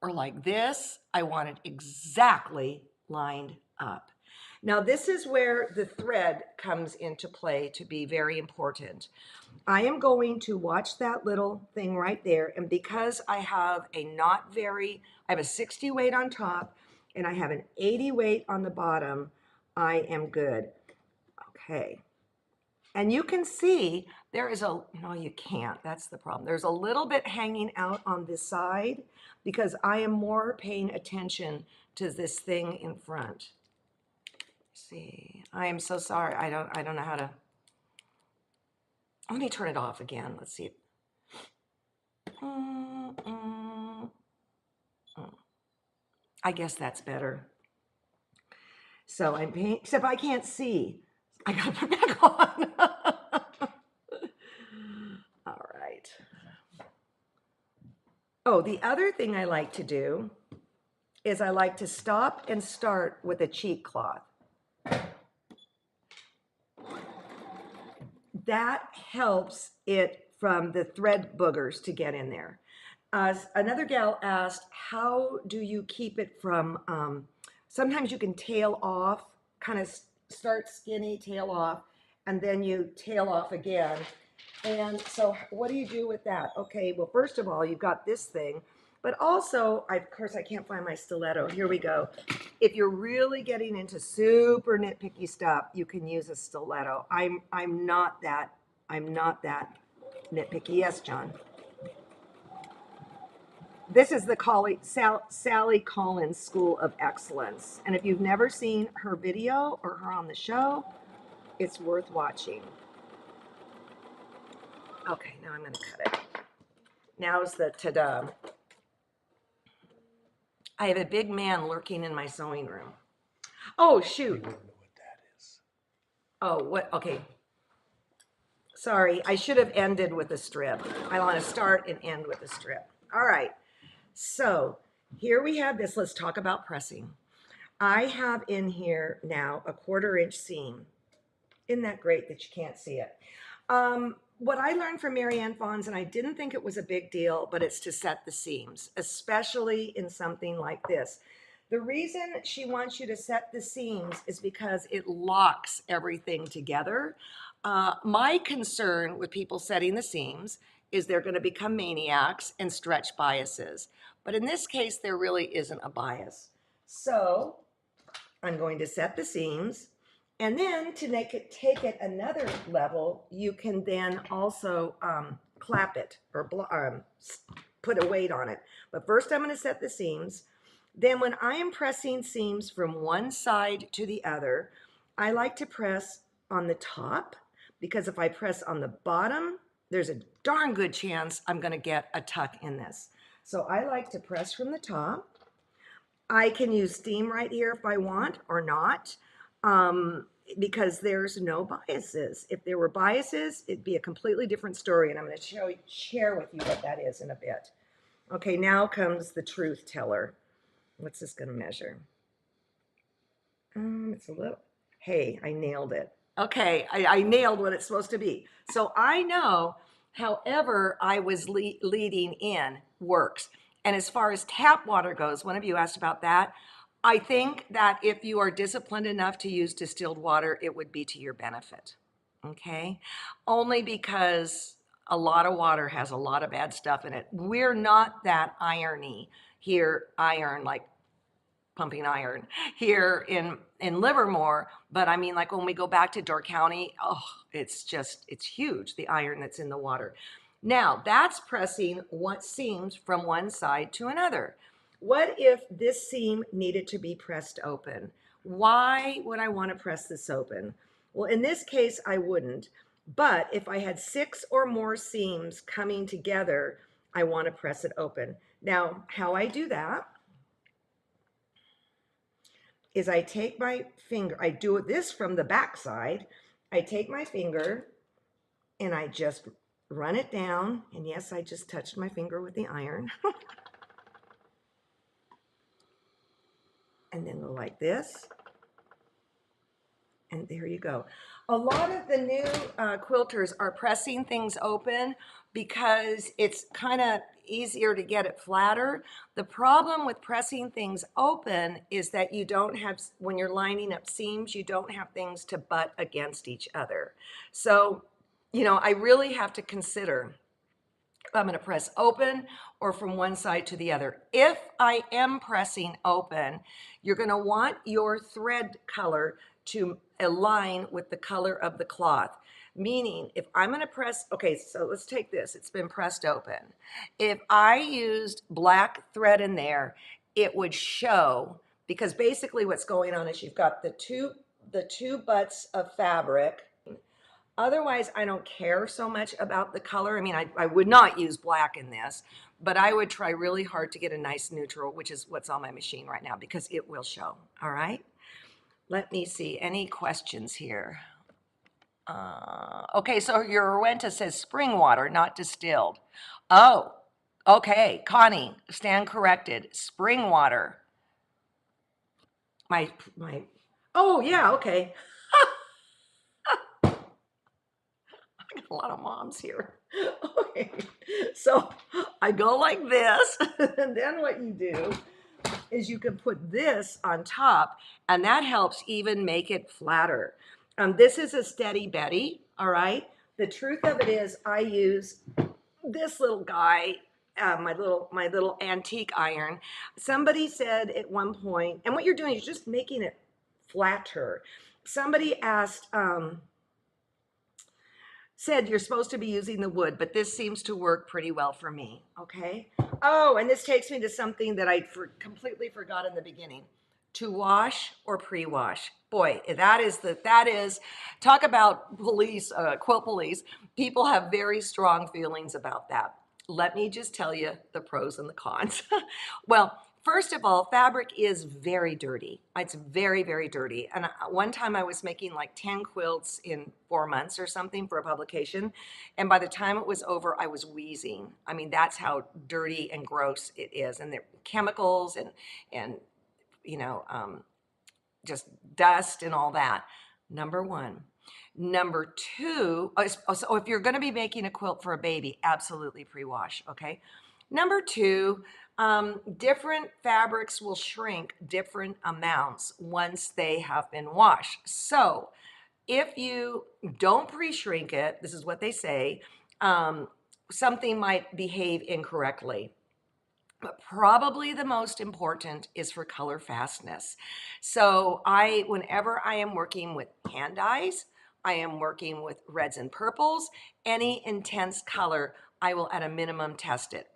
or like this. I want it exactly lined up. Now, this is where the thread comes into play to be very important. I am going to watch that little thing right there, and because I have I have a 60 weight on top and I have an 80 weight on the bottom, I am good. Okay. And you can see there is no, you can't. That's the problem. There's a little bit hanging out on this side because I am more paying attention to this thing in front. Let's see, I am so sorry. I don't know how to. Let me turn it off again. Let's see. I guess that's better. So I'm paying, except I can't see. I gotta put it back on. All right. Oh, the other thing I like to do is I like to stop and start with a cheek cloth. That helps it from the thread boogers to get in there. Another gal asked, how do you keep it from, sometimes you can tail off, kind of start skinny, tail off, and then you tail off again. And so what do you do with that? Okay, well, first of all, you've got this thing, but also, of course, I can't find my stiletto. Here we go. If you're really getting into super nitpicky stuff, you can use a stiletto. I'm not that nitpicky. Yes, John. This is the Sally Collins School of Excellence. And if you've never seen her video or her on the show, it's worth watching. Okay, now I'm going to cut it. Now's the ta-da. I have a big man lurking in my sewing room. Oh, shoot. You wouldn't know what that is. Oh, what? Okay. Sorry, I should have ended with a strip. I want to start and end with a strip. All right. So here we have this. Let's talk about pressing. I have in here now a 1/4 inch seam. Isn't that great that you can't see it? What I learned from Marianne Fons, and I didn't think it was a big deal, but it's to set the seams, especially in something like this. The reason she wants you to set the seams is because it locks everything together. My concern with people setting the seams is they're going to become maniacs and stretch biases. But in this case, there really isn't a bias. So I'm going to set the seams. And then to take it another level, you can then also clap it or put a weight on it. But first I'm going to set the seams. Then when I am pressing seams from one side to the other, I like to press on the top because if I press on the bottom, there's a darn good chance I'm going to get a tuck in this. So I like to press from the top. I can use steam right here if I want or not. because there's no biases. If there were biases, it'd be a completely different story, and I'm going to share with you what that is in a bit. Okay, now comes the truth teller. What's this going to measure? It's a little, hey, I nailed it. Okay, I nailed what it's supposed to be. So I know however I was leading in works. And as far as tap water goes, one of you asked about that. I think that if you are disciplined enough to use distilled water, it would be to your benefit. Okay? Only because a lot of water has a lot of bad stuff in it. We're not that irony here, iron like pumping iron here in Livermore, but I mean, like when we go back to Door County, oh, it's huge, the iron that's in the water. Now that's pressing what seams from one side to another. What if this seam needed to be pressed open? Why would I want to press this open? Well, in this case I wouldn't, but if I had 6 or more seams coming together, I want to press it open. Now how I do that is I take my finger, I do this from the back side. I take my finger and I just run it down. And yes, I just touched my finger with the iron. And then go like this. And there you go. A lot of the new quilters are pressing things open because it's kind of easier to get it flatter. The problem with pressing things open is that you don't have, when you're lining up seams, you don't have things to butt against each other. So, you know, I really have to consider if I'm going to press open or from one side to the other. If I am pressing open, you're going to want your thread color to align with the color of the cloth. Meaning, if I'm going to press, okay, so let's take this. It's been pressed open. If I used black thread in there, it would show, because basically what's going on is you've got the two butts of fabric. Otherwise, I don't care so much about the color. I mean, I would not use black in this, but I would try really hard to get a nice neutral, which is what's on my machine right now, because it will show. All right. Let me see. Any questions here? Okay, so your Rowenta says spring water, not distilled. Oh, okay. Connie, stand corrected. Spring water. Oh, yeah, okay. A lot of moms here. Okay, so I go like this, and then what you do is you can put this on top, and that helps even make it flatter. This is a Steady Betty, all right? The truth of it is I use this little guy, my little antique iron. Somebody said at one point, and what you're doing is just making it flatter. Somebody asked, said you're supposed to be using the wood, but this seems to work pretty well for me, okay? Oh, and this takes me to something that I completely forgot in the beginning. To wash or pre-wash. Boy, that is, talk about police, quilt police. People have very strong feelings about that. Let me just tell you the pros and the cons. Well, first of all, fabric is very dirty. It's very, very dirty. And one time I was making like 10 quilts in 4 months or something for a publication. And by the time it was over, I was wheezing. I mean, that's how dirty and gross it is. And the chemicals and you know, just dust and all that. Number one. Number two, so if you're going to be making a quilt for a baby, absolutely pre-wash, okay? Number two, different fabrics will shrink different amounts once they have been washed. So if you don't pre-shrink it, this is what they say, something might behave incorrectly. But probably the most important is for color fastness. So whenever I am working with hand dyes, I am working with reds and purples, any intense color, I will at a minimum test it.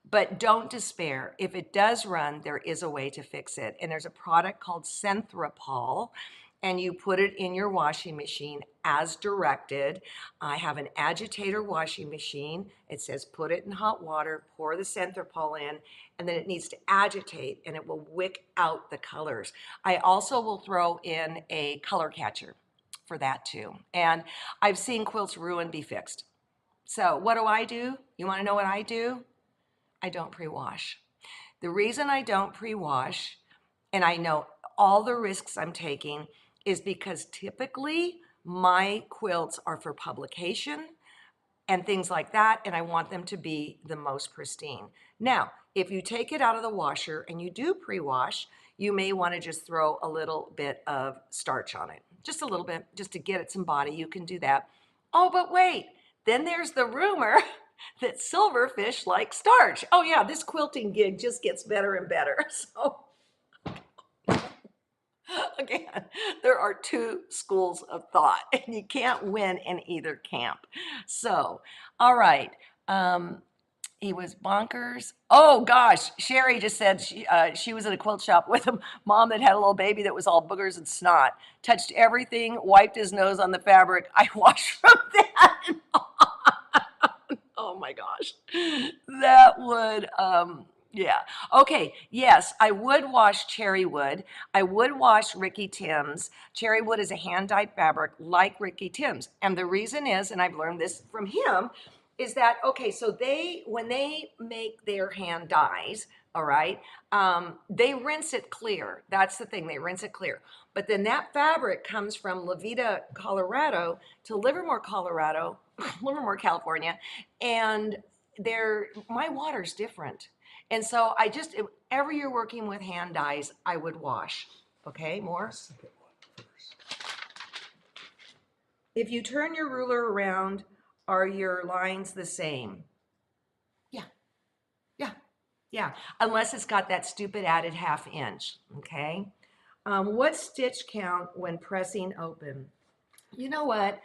But don't despair. If it does run, there is a way to fix it. And there's a product called Synthropol, and you put it in your washing machine as directed. I have an agitator washing machine. It says put it in hot water, pour the Synthropol in, and then it needs to agitate, and it will wick out the colors. I also will throw in a color catcher. for that too. And I've seen quilts ruin be fixed. So what do? You want to know what I do? I don't pre-wash. The reason I don't pre-wash, and I know all the risks I'm taking, is because typically my quilts are for publication and things like that, and I want them to be the most pristine. Now, if you take it out of the washer and you do pre-wash, you may want to just throw a little bit of starch on it. Just a little bit, just to get it some body. You can do that. Oh, but wait, then there's the rumor that silverfish like starch. Oh yeah, this quilting gig just gets better and better. So again, there are two schools of thought, and you can't win in either camp. So, all right. He was bonkers. Oh gosh, Sherry just said she was at a quilt shop with a mom that had a little baby that was all boogers and snot. Touched everything, wiped his nose on the fabric. I washed from that. Oh my gosh, that would yeah. Okay, yes, I would wash cherry wood. I would wash Ricky Tim's. Cherry wood is a hand-dyed fabric like Ricky Tim's. And the reason is, and I've learned this from him, is that, okay, so when they make their hand dyes, all right, they rinse it clear. That's the thing, they rinse it clear. But then that fabric comes from La Vida, Colorado to Livermore, Colorado, Livermore, California, and my water's different. And so ever you're working with hand dyes, I would wash. Okay, more? Second one first. If you turn your ruler around, are your lines the same? Yeah, yeah, yeah. Unless it's got that stupid added ½ inch, okay? What stitch count when pressing open? You know what?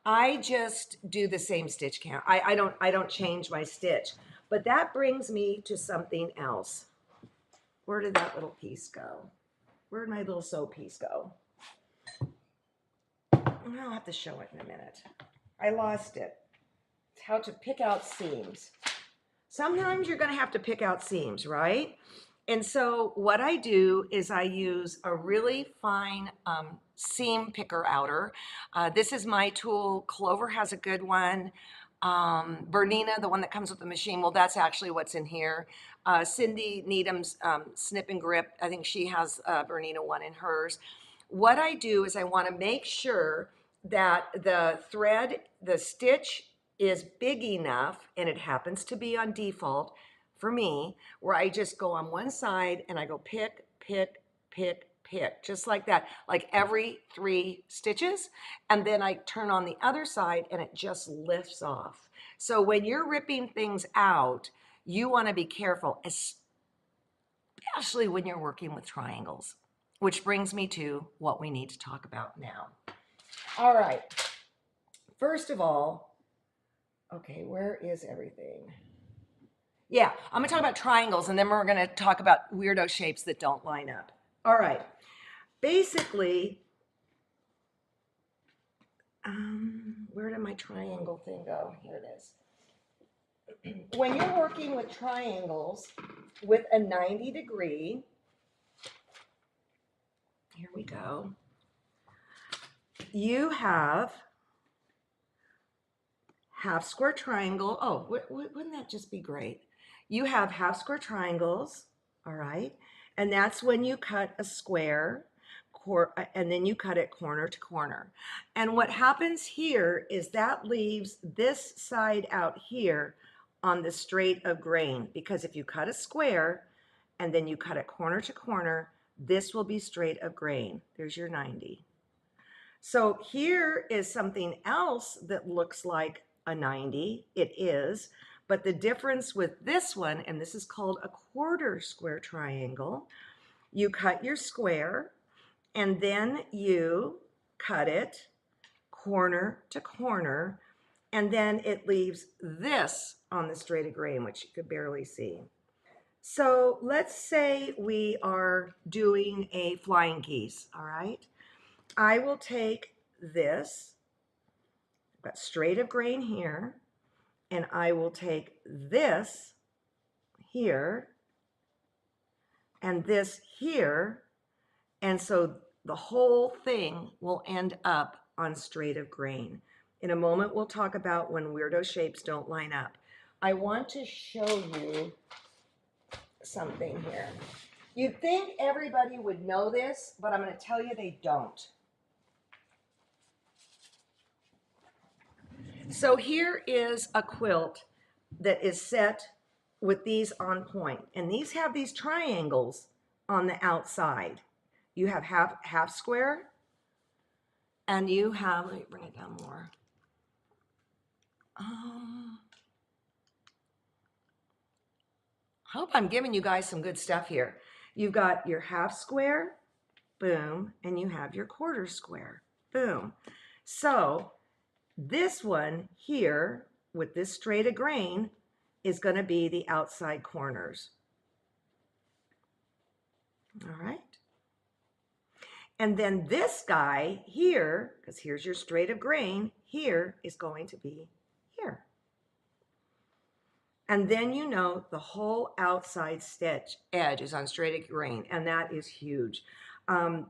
I just do the same stitch count. I don't change my stitch. But that brings me to something else. Where did that little piece go? Where did my little sew piece go? I'll have to show it in a minute. I lost it. It's how to pick out seams. Sometimes you're going to have to pick out seams, right? And so what I do is I use a really fine seam picker outer. This is my tool. Clover has a good one. Bernina, the one that comes with the machine, well, that's actually what's in here. Cindy Needham's Snip and Grip, I think she has a Bernina one in hers. What I do is I want to make sure that the stitch is big enough, and it happens to be on default for me, where I just go on one side and I go pick, pick, pick, pick, just like that, like every 3 stitches. And then I turn on the other side and it just lifts off. So when you're ripping things out, you want to be careful, especially when you're working with triangles, which brings me to what we need to talk about now. All right. First of all, okay, where is everything? Yeah, I'm going to talk about triangles, and then we're going to talk about weirdo shapes that don't line up. All right. Basically, where did my triangle thing go? Here it is. When you're working with triangles with a 90-degree, here we go, you have half square triangle. Oh, wouldn't that just be great? You have half square triangles, all right? And that's when you cut a square, and then you cut it corner to corner. And what happens here is that leaves this side out here on the straight of grain, because if you cut a square and then you cut it corner to corner, this will be straight of grain. There's your 90. So here is something else that looks like a 90. It is, but the difference with this one, and this is called a quarter square triangle, you cut your square and then you cut it corner to corner, and then it leaves this on the straight of grain, which you could barely see. So let's say we are doing a flying geese, all right? I will take this, I've got straight of grain here, and I will take this here and this here, and so the whole thing will end up on straight of grain. In a moment, we'll talk about when weirdo shapes don't line up. I want to show you something here. You'd think everybody would know this, but I'm going to tell you they don't. So here is a quilt that is set with these on point, and these have these triangles on the outside. You have half square, and you have, let me bring it down more. I hope I'm giving you guys some good stuff here. You've got your half square, boom, and you have your quarter square, boom. So this one here with this straight of grain is going to be the outside corners. All right. And then this guy here, because here's your straight of grain, here is going to be here. And then you know the whole outside stitch edge is on straight of grain, and that is huge.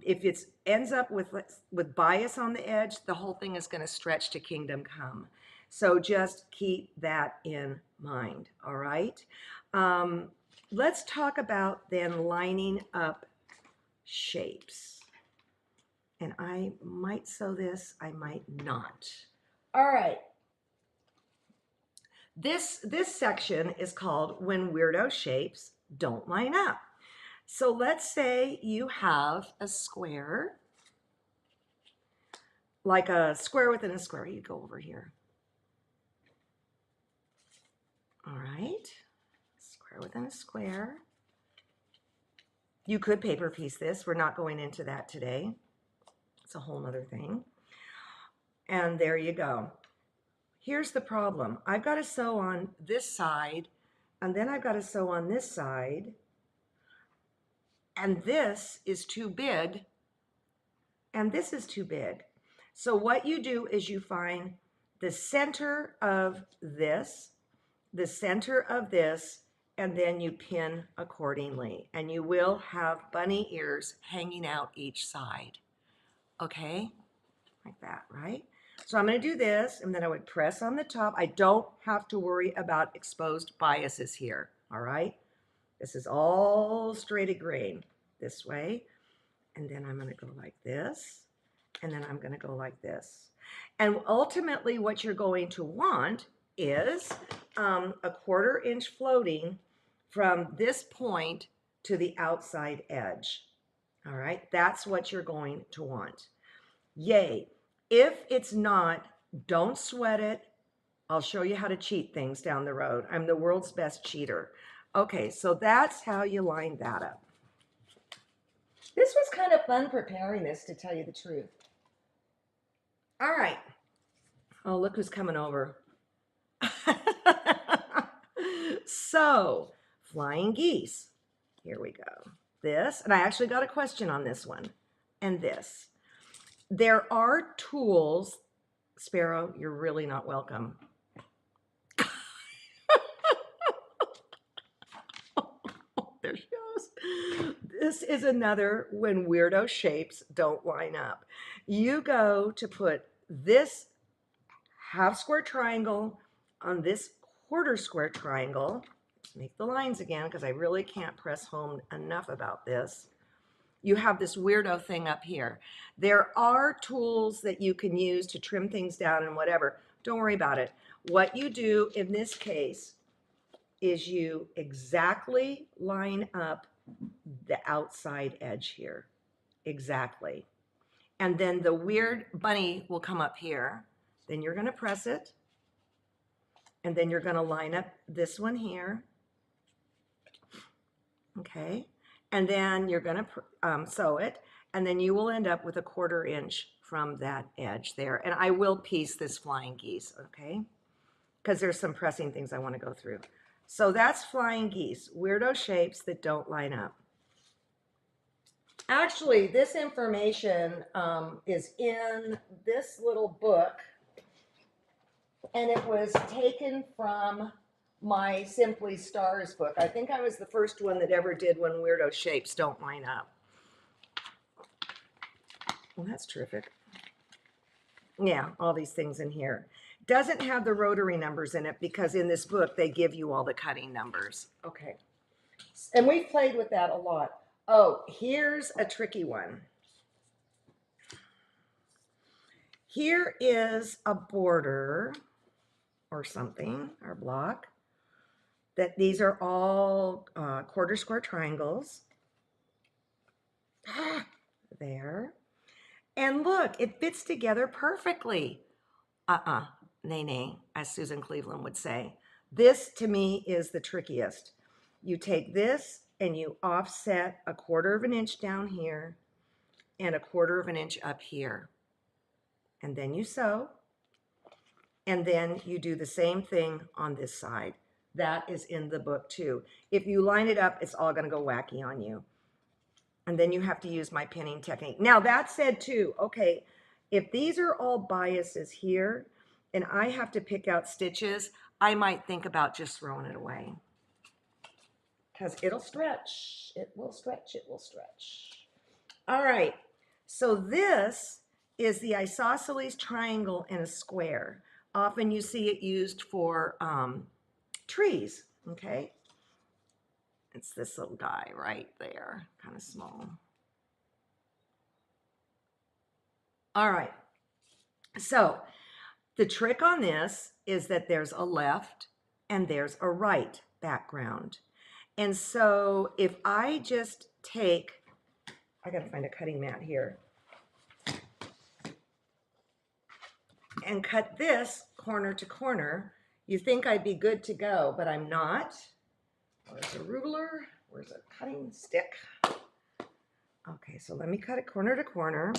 If it ends up with bias on the edge, the whole thing is going to stretch to kingdom come. So just keep that in mind, all right? Let's talk about then lining up shapes. And I might sew this, I might not. All right. This section is called When Weirdo Shapes Don't Line Up. So let's say you have a square, like a square within a square. You go over here. All right, square within a square. You could paper piece this. We're not going into that today. It's a whole nother thing. And there you go. Here's the problem. I've got to sew on this side, and then I've got to sew on this side, and this is too big, and this is too big. So what you do is you find the center of this, the center of this, and then you pin accordingly, and you will have bunny ears hanging out each side. Okay, like that, right? So I'm going to do this, and then I would press on the top. I don't have to worry about exposed biases here, all right? This is all straight of grain this way, and then I'm going to go like this, and then I'm going to go like this. And ultimately what you're going to want is a 1/4 inch floating from this point to the outside edge, all right? That's what you're going to want. Yay. If it's not, don't sweat it. I'll show you how to cheat things down the road. I'm the world's best cheater. Okay, so that's how you line that up. This was kind of fun preparing this, to tell you the truth. All right. Oh, look who's coming over. So, flying geese. Here we go. This, and I actually got a question on this one, and this. There are tools. Sparrow, you're really not welcome. There she goes. This is another when weirdo shapes don't line up. You go to put this half square triangle on this 1/4 square triangle. Let's make the lines again, because I really can't press home enough about this. You have this weirdo thing up here. There are tools that you can use to trim things down and whatever. Don't worry about it. What you do in this case is you exactly line up the outside edge here. Exactly. And then the weird bunny will come up here. Then you're going to press it. And then you're going to line up this one here. Okay. And then you're going to sew it, and then you will end up with a 1/4 inch from that edge there. And I will piece this flying geese, okay? Because there's some pressing things I want to go through. So that's flying geese, weirdo shapes that don't line up. Actually, this information is in this little book, and it was taken from my Simply Stars book. I think I was the first one that ever did When Weirdo Shapes Don't Line Up. Well, that's terrific. Yeah, all these things in here. Doesn't have the rotary numbers in it because in this book they give you all the cutting numbers. Okay. And we've played with that a lot. Oh, here's a tricky one. Here is a border or something, or block, that these are all quarter square triangles. There. And look, it fits together perfectly. Nay, nay, as Susan Cleveland would say. This to me is the trickiest. You take this and you offset a quarter of an inch down here and a quarter of an inch up here. And then you sew. And then you do the same thing on this side. That is in the book too. If you line it up, it's all going to go wacky on you. And then you have to use my pinning technique. Now that said too, okay, if these are all biases here and I have to pick out stitches, I might think about just throwing it away. Because it'll stretch. It will stretch. It will stretch. All right. So this is the isosceles triangle in a square. Often you see it used for trees, okay? It's this little guy right there, kind of small. All right, so the trick on this is that there's a left and there's a right background. And so if I just take, I gotta find a cutting mat here, and cut this corner to corner, you think I'd be good to go, but I'm not. Where's a ruler? Where's a cutting stick? Okay, so let me cut it corner to corner.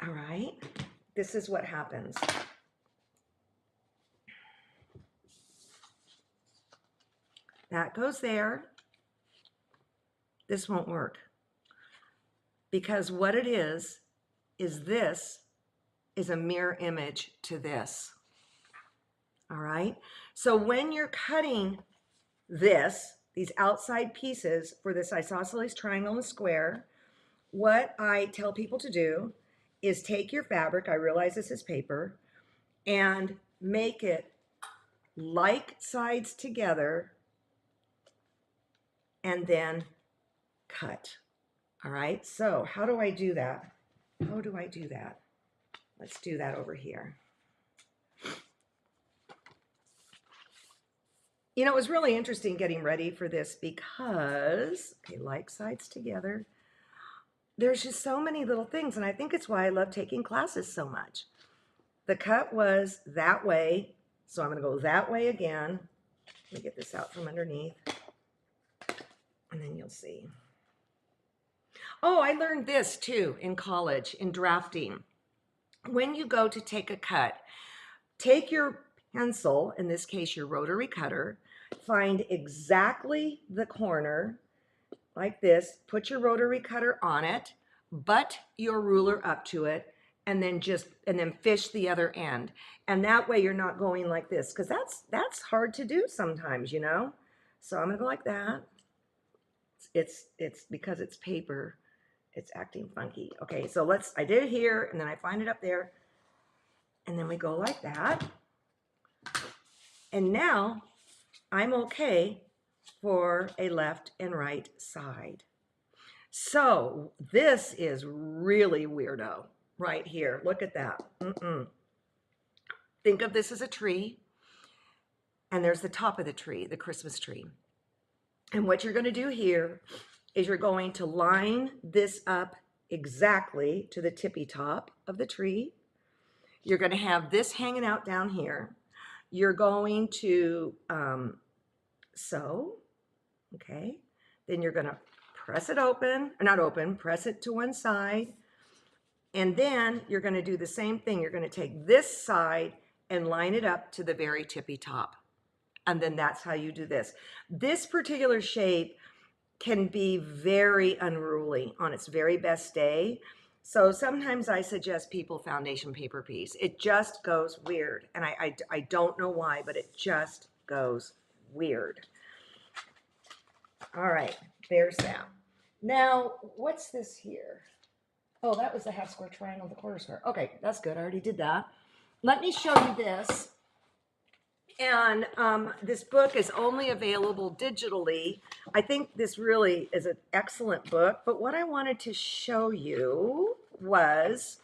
All right, this is what happens. That goes there. This won't work. Because what it is this is a mirror image to this. All right, so when you're cutting this, these outside pieces for this isosceles triangle and square, what I tell people to do is take your fabric, I realize this is paper, and make it like sides together and then cut. All right, so how do I do that? How do I do that? Let's do that over here. You know, it was really interesting getting ready for this because, okay, like sides together. There's just so many little things, and I think it's why I love taking classes so much. The cut was that way, so I'm going to go that way again. Let me get this out from underneath, and then you'll see. Oh, I learned this too in college, in drafting. When you go to take a cut, take your pencil, in this case your rotary cutter, find exactly the corner like this, put your rotary cutter on it, butt your ruler up to it, and then fish the other end. And that way you're not going like this, because that's hard to do sometimes, you know. So I'm gonna go like that. It's because it's paper, it's acting funky. Okay, so I did it here, and then I find it up there, and then we go like that. And now I'm okay for a left and right side. So this is really weirdo right here. Look at that. Think of this as a tree, and there's the top of the tree, the Christmas tree. And what you're going to do here is you're going to line this up exactly to the tippy top of the tree. You're going to have this hanging out down here. You're going to sew, okay? Then you're going to press it open, or not open, press it to one side. And then you're going to do the same thing. You're going to take this side and line it up to the very tippy top. And then that's how you do this. This particular shape can be very unruly on its very best day. So sometimes I suggest people foundation paper piece. It just goes weird. And I don't know why, but it just goes weird. All right, there's that. Now, what's this here? Oh, that was the half square triangle, the quarter square. Okay, that's good. I already did that. Let me show you this. And this book is only available digitally. I think this really is an excellent book. But what I wanted to show you was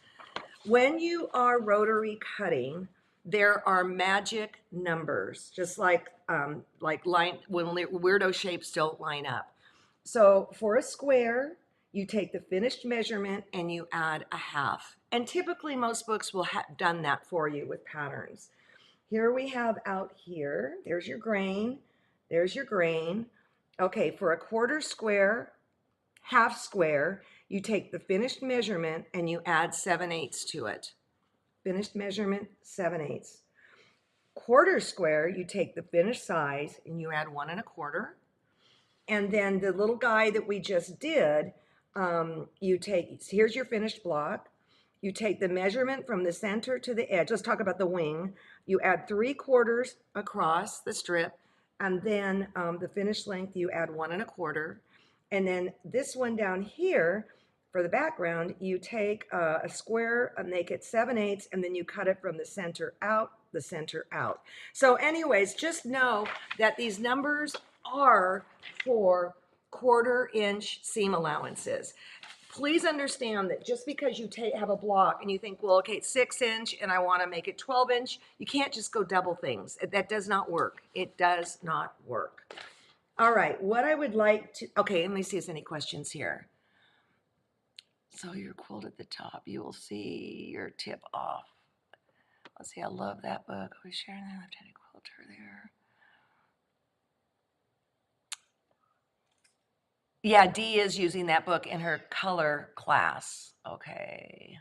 when you are rotary cutting, there are magic numbers, just like line when weirdo shapes don't line up. So for a square, you take the finished measurement and you add a half. And typically most books will have done that for you with patterns. Here we have out here, there's your grain, there's your grain. Okay, for a quarter square, half square, you take the finished measurement and you add 7/8 to it. Finished measurement, 7/8. Quarter square, you take the finished size and you add 1 1/4. And then the little guy that we just did, you take, here's your finished block. You take the measurement from the center to the edge. Let's talk about the wing. You add 3/4 across the strip, and then the finished length, you add 1 1/4. And then this one down here, for the background, you take a square and make it 7/8, and then you cut it from the center out, the center out. So anyways, just know that these numbers are for 1/4 inch seam allowances. Please understand that just because you have a block and you think, well, okay, it's 6 inch and I want to make it 12 inch, you can't just go double things. That does not work. It does not work. All right, what I would like to, okay, let me see if there's any questions here. So your quilt at the top, you will see your tip off. Let's see, I love that book. Are we sharing that? Left-handed quilter there. Yeah, Dee is using that book in her color class. Okay.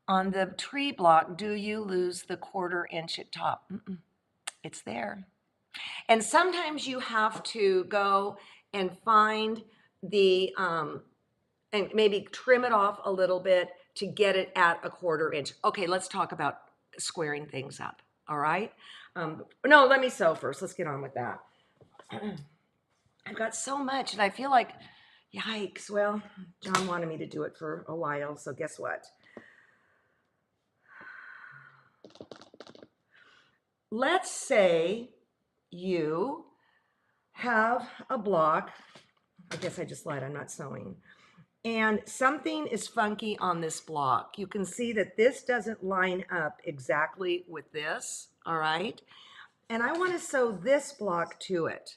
On the tree block, do you lose the 1/4 inch at top? It's there. And sometimes you have to go and find the, and maybe trim it off a little bit to get it at a 1/4 inch. Okay, let's talk about squaring things up. All right. No, let me sew first. Let's get on with that. I've got so much and I feel like, yikes. Well, John wanted me to do it for a while. So guess what? Let's say you have a block. I guess I just lied. I'm not sewing. And something is funky on this block. You can see that this doesn't line up exactly with this. All right. And I want to sew this block to it.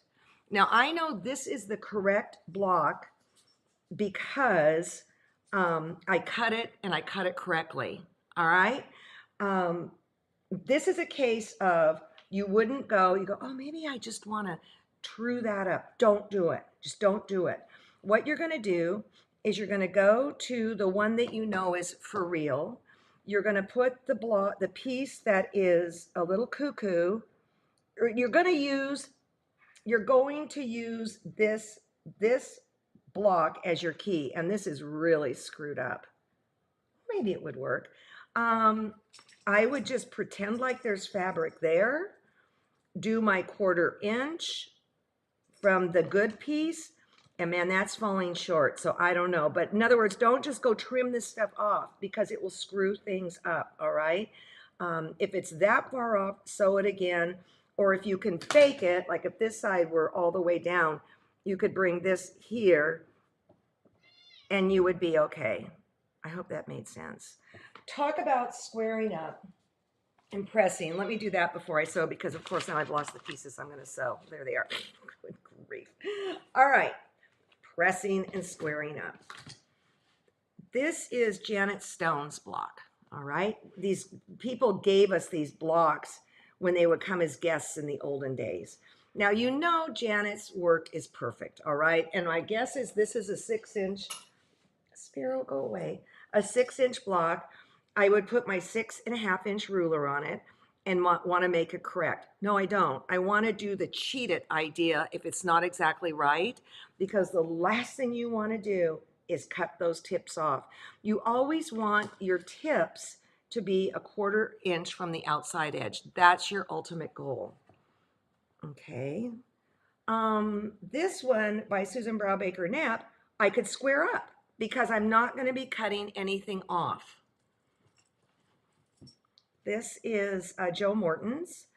Now, I know this is the correct block because I cut it and I cut it correctly. All right. This is a case of you wouldn't go, you go, oh, maybe I just want to true that up. Don't do it. Just don't do it. What you're going to do is you're going to go to the one that you know is for real. You're going to put the block, the piece that is a little cuckoo. You're going to use this block as your key, and this is really screwed up. Maybe it would work. I would just pretend like there's fabric there, do my 1/4 inch from the good piece, and man, that's falling short, so I don't know. But in other words, don't just go trim this stuff off because it will screw things up, all right? If it's that far off, sew it again. Or if you can fake it, like if this side were all the way down, you could bring this here and you would be okay. I hope that made sense. Talk about squaring up and pressing. Let me do that before I sew because of course now I've lost the pieces I'm going to sew. There they are. Good grief. All right. Pressing and squaring up. This is Janet Stone's block. All right. These people gave us these blocks when they would come as guests in the olden days. Now, you know, Janet's work is perfect. All right. And my guess is this is a 6-inch, Sparrow, go away, a 6-inch block. I would put my 6.5-inch ruler on it and want to make it correct. No, I don't. I want to do the cheat it idea if it's not exactly right, because the last thing you want to do is cut those tips off. You always want your tips to be a 1/4 inch from the outside edge. That's your ultimate goal. Okay. This one by Susan Browbaker Knapp, I could square up because I'm not going to be cutting anything off. This is Joe Morton's,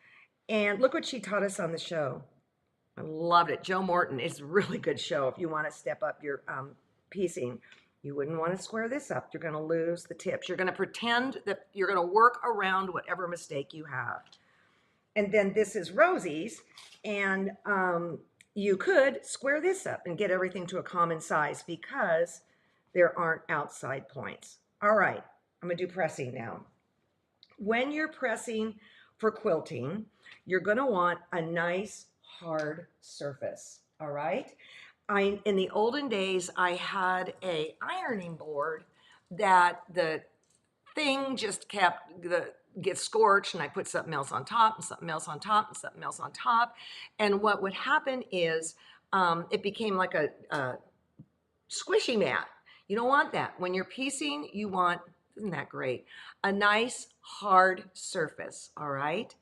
and look what she taught us on the show. I loved it. Joe Morton is a really good show if you want to step up your piecing. You wouldn't want to square this up. You're going to lose the tips. You're going to pretend that you're going to work around whatever mistake you have. And then this is Rosie's, and you could square this up and get everything to a common size because there aren't outside points. All right, I'm going to do pressing now. When you're pressing for quilting, you're going to want a nice hard surface. All right. In the olden days, I had a ironing board that the thing just kept get scorched, and I put something else on top and something else on top and something else on top. And what would happen is it became like a squishy mat. You don't want that. When you're piecing, you want, isn't that great? A nice hard surface, all right?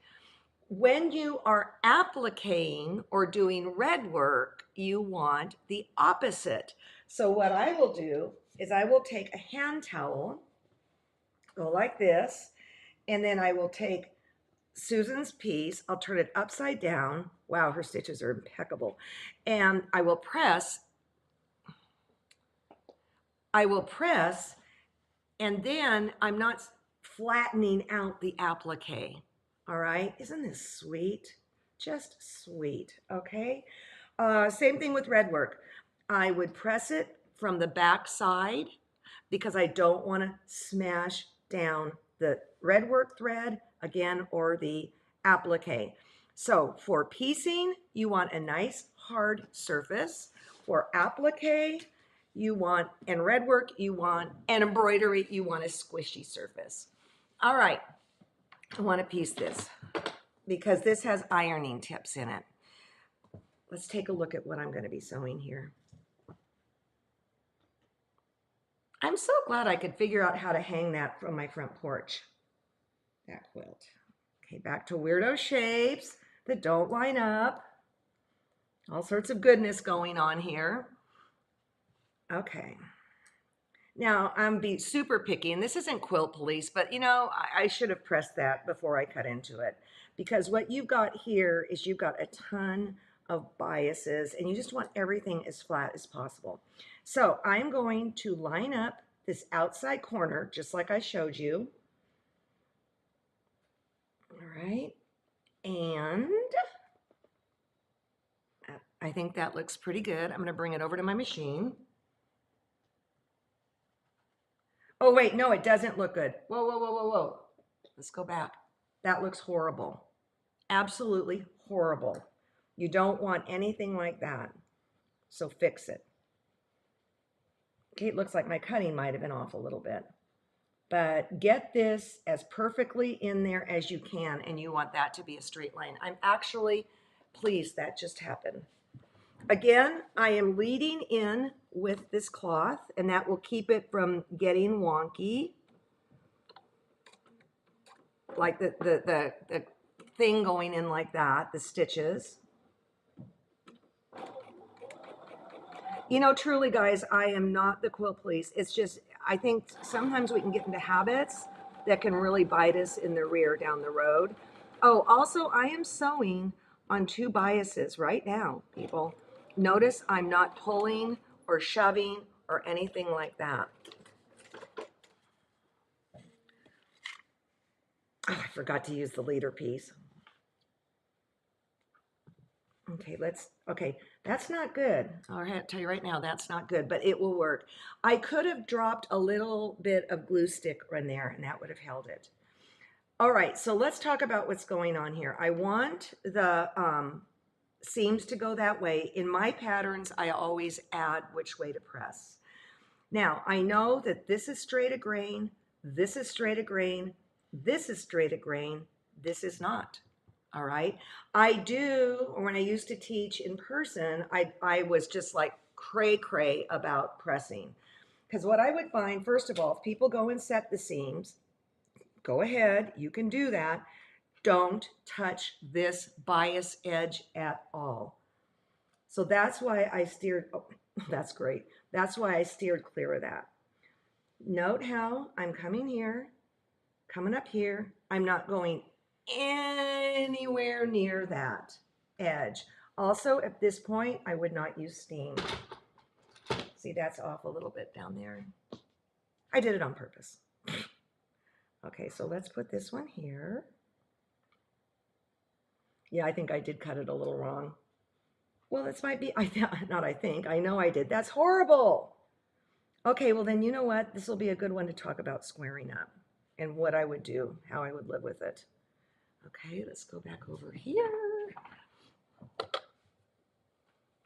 When you are appliquing or doing red work, you want the opposite. So what I will do is I will take a hand towel, go like this, and then I will take Susan's piece, I'll turn it upside down. Wow, her stitches are impeccable. And I will press, and then I'm not flattening out the applique. All right, isn't this sweet? Just sweet, okay? Same thing with red work. I would press it from the back side because I don't want to smash down the red work thread again or the applique. So for piecing, you want a nice hard surface. For applique, you want, and red work, you want, and embroidery, you want a squishy surface. All right, I want to piece this because this has ironing tips in it. Let's take a look at what I'm going to be sewing here. I'm so glad I could figure out how to hang that from my front porch, that quilt. Okay, back to weirdo shapes that don't line up. All sorts of goodness going on here. Okay. Now, I'm being super picky, and this isn't quilt police, but you know, I should have pressed that before I cut into it, because what you've got here is you've got a ton of biases, and you just want everything as flat as possible. So I'm going to line up this outside corner, just like I showed you. All right, and I think that looks pretty good. I'm going to bring it over to my machine. Oh, wait, no, it doesn't look good. Whoa, whoa, whoa, whoa, whoa. Let's go back. That looks horrible. Absolutely horrible. You don't want anything like that. So fix it. Okay, it looks like my cutting might have been off a little bit. But get this as perfectly in there as you can, and you want that to be a straight line. I'm actually pleased that just happened. Again, I am leading in with this cloth, and that will keep it from getting wonky. Like the thing going in like that, the stitches. You know, truly, guys, I am not the quilt police. It's just, I think sometimes we can get into habits that can really bite us in the rear down the road. Oh, also, I am sewing on 2 biases right now, people. Notice I'm not pulling or shoving or anything like that. Oh, I forgot to use the leader piece. Okay, that's not good. I'll tell you right now, that's not good, but it will work. I could have dropped a little bit of glue stick in there, and that would have held it. All right, so let's talk about what's going on here. I want the seams to go that way. In my patterns, I always add which way to press. Now, I know that this is straight a grain, this is straight a grain, this is straight a grain, this is not. All right. I do, when I used to teach in person, I was just like cray about pressing. Because what I would find, first of all, if people go and set the seams, go ahead, you can do that. Don't touch this bias edge at all. So that's why I steered, oh, that's great. That's why I steered clear of that. Note how I'm coming here, coming up here. I'm not going anywhere near that edge. Also, at this point, I would not use steam. See, that's off a little bit down there. I did it on purpose. Okay, so let's put this one here. Yeah, I think I did cut it a little wrong. Well, this might be, I know I did. That's horrible. Okay, well then, you know what? This will be a good one to talk about squaring up and what I would do, how I would live with it. Okay, let's go back over here.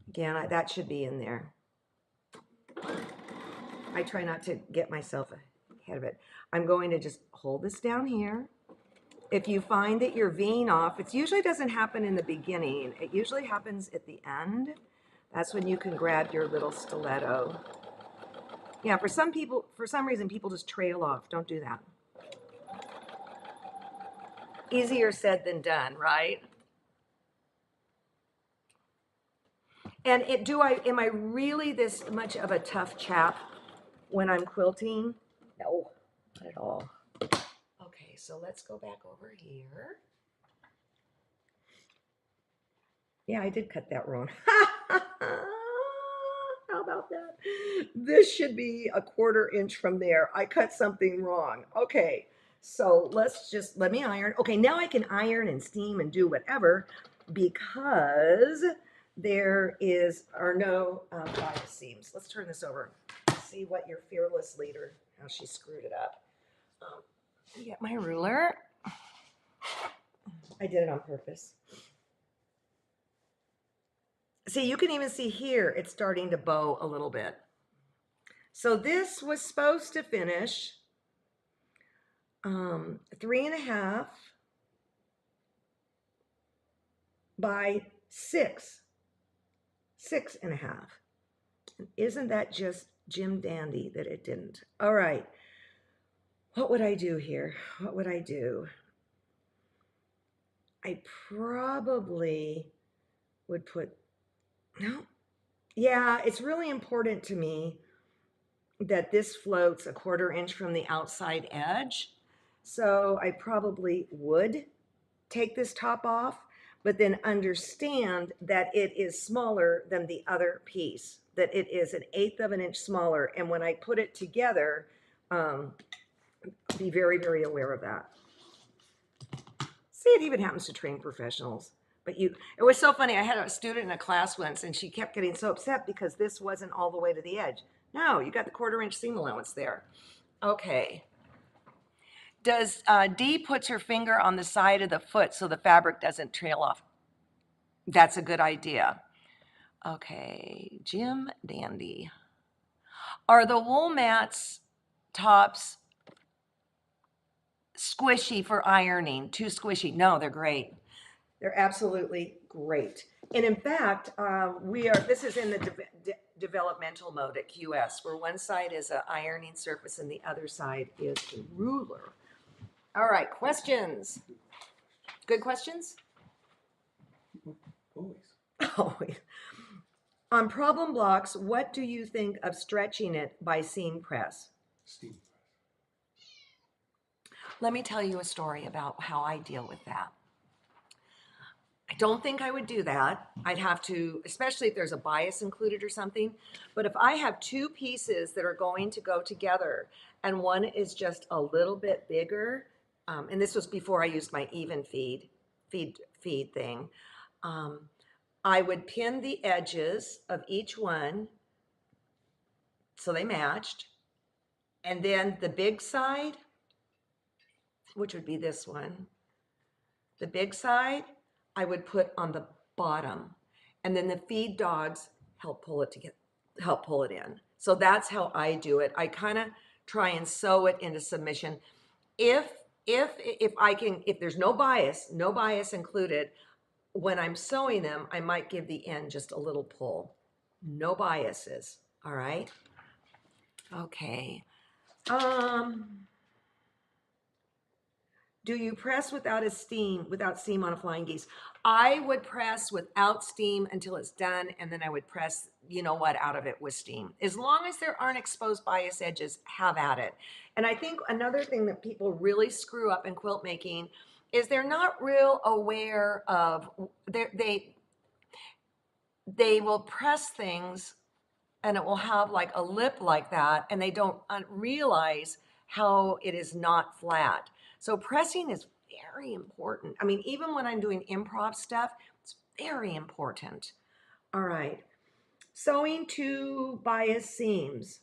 Again, that should be in there. I try not to get myself ahead of it. I'm going to just hold this down here. If you find that you're V'ing off, it usually doesn't happen in the beginning. It usually happens at the end. That's when you can grab your little stiletto. Yeah, for some people, for some reason, people just trail off. Don't do that. Easier said than done, right? And am I really this much of a tough chap when I'm quilting? No, not at all. Okay, so let's go back over here. Yeah, I did cut that wrong. How about that? This should be a 1/4 inch from there. I cut something wrong. Okay, so let me iron. Okay, now I can iron and steam and do whatever because there are no bias seams. Let's turn this over. See what your fearless leader, how she screwed it up. Get my ruler. I did it on purpose. See, you can even see here, it's starting to bow a little bit. So this was supposed to finish 3.5 by 6.5. And isn't that just Jim Dandy that it didn't? All right, what would I do here? What would I do? I probably would put, no, yeah, it's really important to me that this floats a 1/4 inch from the outside edge. So I probably would take this top off, but then understand that it is smaller than the other piece, that it is 1/8 of an inch smaller. And when I put it together, be very, very aware of that. See, it even happens to trained professionals. But it was so funny. I had a student in a class once, and she kept getting so upset because this wasn't all the way to the edge. No, you got the 1/4 inch seam allowance there. Okay. Does Dee puts her finger on the side of the foot so the fabric doesn't trail off? That's a good idea. Okay, Jim Dandy. Are the wool mats tops squishy for ironing? Too squishy? No, they're great. They're absolutely great. And in fact, this is in the developmental mode at QS, where one side is an ironing surface and the other side is a ruler. All right, questions? Good questions? Always. Always. On problem blocks, what do you think of stretching it by seam press? Steam press. Let me tell you a story about how I deal with that. I don't think I would do that. I'd have to, especially if there's a bias included or something. But if I have two pieces that are going to go together and one is just a little bit bigger, and this was before I used my even feed thing, I would pin the edges of each one so they matched. And then the big side, which would be this one, the big side, I would put on the bottom. And then the feed dogs help pull it in. So that's how I do it. I kind of try and sew it into submission. If there's no bias included, when I'm sewing them, I might give the end just a little pull. No biases, all right? Okay. Do you press without steam on a flying geese? I would press without steam until it's done, and then I would press, you know what, out of it with steam. As long as there aren't exposed bias edges, have at it. And I think another thing that people really screw up in quilt making is they're not real aware of, they will press things and it will have like a lip like that, and they don't realize how it is not flat. So pressing is very important. I mean, even when I'm doing improv stuff, it's very important. All right. Sewing to bias seams.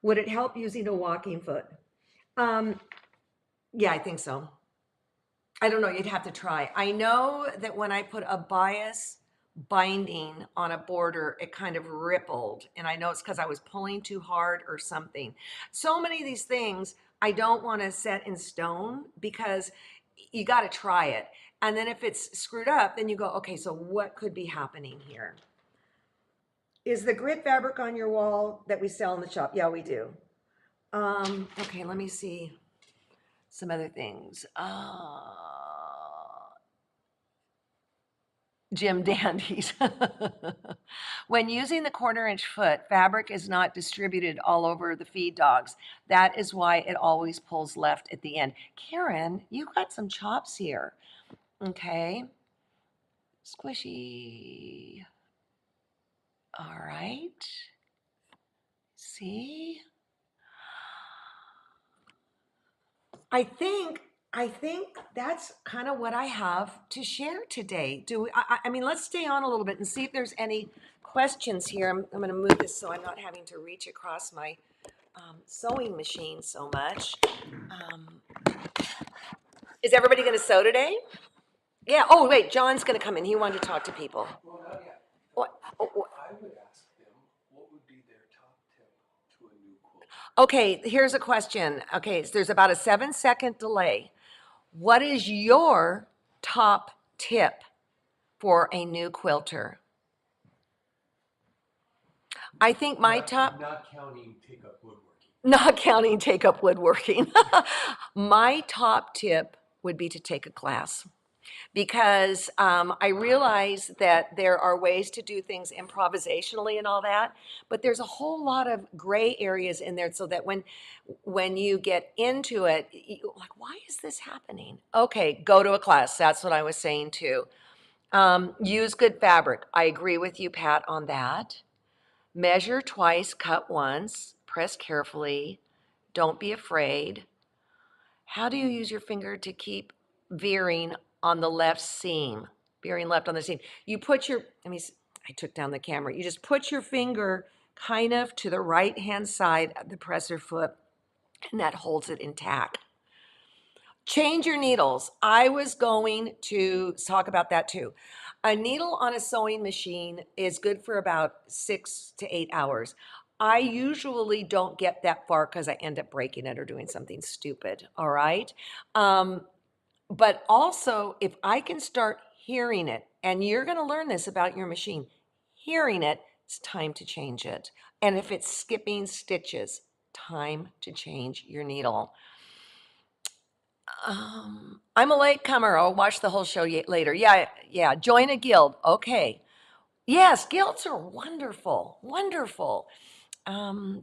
Would it help using a walking foot? Um, yeah, I think so. I don't know, you'd have to try. I know that when I put a bias binding on a border, it kind of rippled. And I know it's because I was pulling too hard or something. So many of these things I don't want to set in stone because you got to try it. And then if it's screwed up, then you go, okay, so what could be happening here? Is the grit fabric on your wall that we sell in the shop? Yeah, we do. Okay, let me see some other things. Jim Dandies. When using the 1/4 inch foot, fabric is not distributed all over the feed dogs. That is why it always pulls left at the end. Karen, you got some chops here. Okay. Squishy. All right. See? I think that's kind of what I have to share today. I mean, let's stay on a little bit and see if there's any questions here. I'm going to move this so I'm not having to reach across my sewing machine so much. Um, is everybody going to sew today? Yeah. Oh, wait, John's going to come in. He wanted to talk to people. Well, not yet. What? I would ask them, what would be their top tip to a new quilt? Okay, here's a question. Okay, so there's about a 7-second delay. What is your top tip for a new quilter? I think my top, Not counting take-up woodworking. not counting take up woodworking, my top tip would be to take a class because I realize that there are ways to do things improvisationally and all that, but there's a whole lot of gray areas in there so that when you get into it, you're like, why is this happening? Okay, go to a class. That's what I was saying too. Use good fabric. I agree with you, Pat, on that. Measure twice, cut once, press carefully. Don't be afraid. How do you use your finger to keep veering on the left seam? Veering left on the seam. You put your, I took down the camera. You just put your finger kind of to the right-hand side of the presser foot, and that holds it intact. Change your needles. I was going to talk about that too. A needle on a sewing machine is good for about 6 to 8 hours. I usually don't get that far because I end up breaking it or doing something stupid. All right. But also, if I can start hearing it, and you're going to learn this about your machine, hearing it, it's time to change it. And if it's skipping stitches, time to change your needle. I'm a latecomer. I'll watch the whole show later. Yeah. Join a guild. Okay. Yes, guilds are wonderful. Wonderful.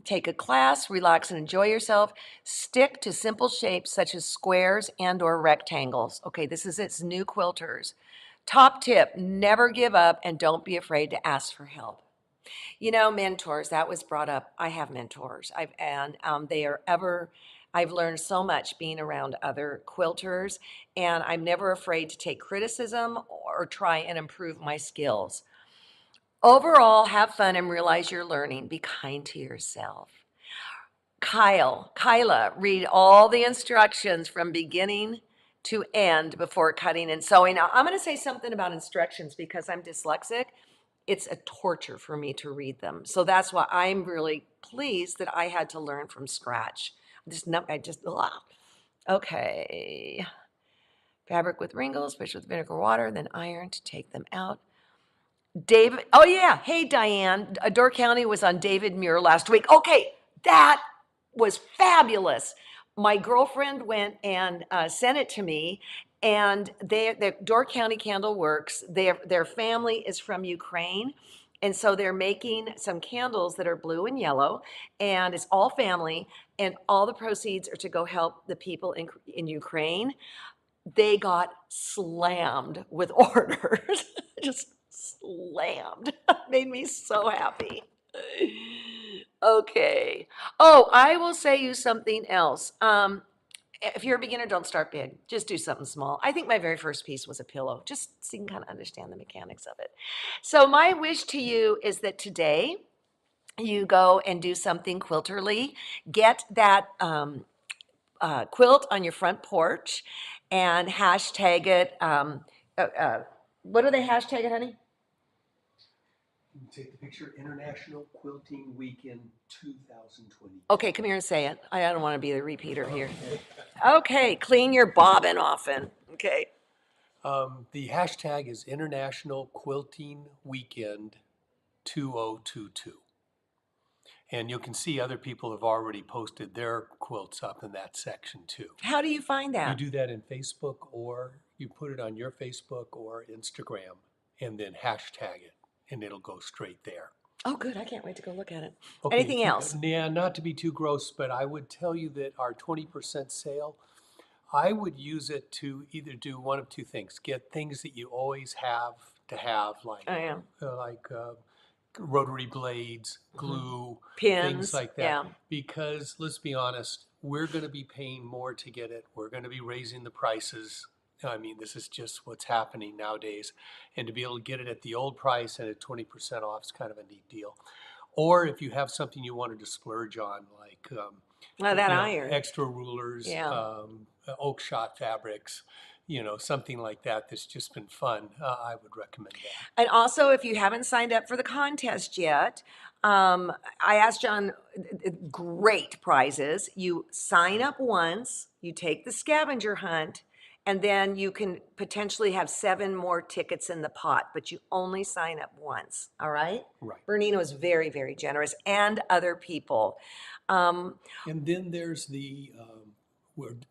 Take a class, relax and enjoy yourself. Stick to simple shapes such as squares and or rectangles. Okay, this is its new quilters. Top tip, never give up and don't be afraid to ask for help. You know, mentors, that was brought up. I have mentors. I've learned so much being around other quilters, and I'm never afraid to take criticism or try and improve my skills. Overall, have fun and realize you're learning. Be kind to yourself. Kyla, read all the instructions from beginning to end before cutting and sewing. Now, I'm going to say something about instructions because I'm dyslexic. It's a torture for me to read them. So that's why I'm really pleased that I had to learn from scratch. Okay. Fabric with wrinkles, fish with vinegar water, then iron to take them out. David, oh yeah. Hey, Diane. Door County was on David Muir last week. Okay, that was fabulous. my girlfriend went and sent it to me, and the Door County Candle Works, their family is from Ukraine, and so they're making some candles that are blue and yellow, and it's all family, and all the proceeds are to go help the people in Ukraine. They got slammed with orders, just slammed. Made me so happy. Okay. Oh, I will say you something else. If you're a beginner, don't start big. Just do something small. I think my very first piece was a pillow, just so you can kind of understand the mechanics of it. So my wish to you is that today you go and do something quilterly. Get that quilt on your front porch and hashtag it. What do they hashtag it, honey? Take the picture, International Quilting Weekend 2020. Okay, come here and say it. I don't want to be the repeater here. Okay, clean your bobbin often. Okay. The hashtag is International Quilting Weekend 2022. And you can see other people have already posted their quilts up in that section too. How do you find You that? do that in Facebook, or you put it on your Facebook or Instagram and then hashtag it, and it'll go straight there. Oh, good. I can't wait to go look at it. Okay, Anything else? Yeah, not to be too gross, but I would tell you that our 20% sale, I would use it to either do one of two things. Get things that you always have to have, like I am. Rotary blades, glue, Pins. things like that. Yeah. Because let's be honest, we're going to be paying more to get it. We're going to be raising the prices. I mean, this is just what's happening nowadays. And to be able to get it at the old price and at 20% off is kind of a neat deal. Or if you have something you wanted to splurge on, like That iron. extra rulers, Yeah. oak shot fabrics, something like that that's just been fun, I would recommend that. And also, if you haven't signed up for the contest yet, I asked John, great prizes. You sign up once, you take the scavenger hunt, and then you can potentially have 7 more tickets in the pot, but you only sign up once, all right? Right. Bernino is very, very generous, and other people. And then there's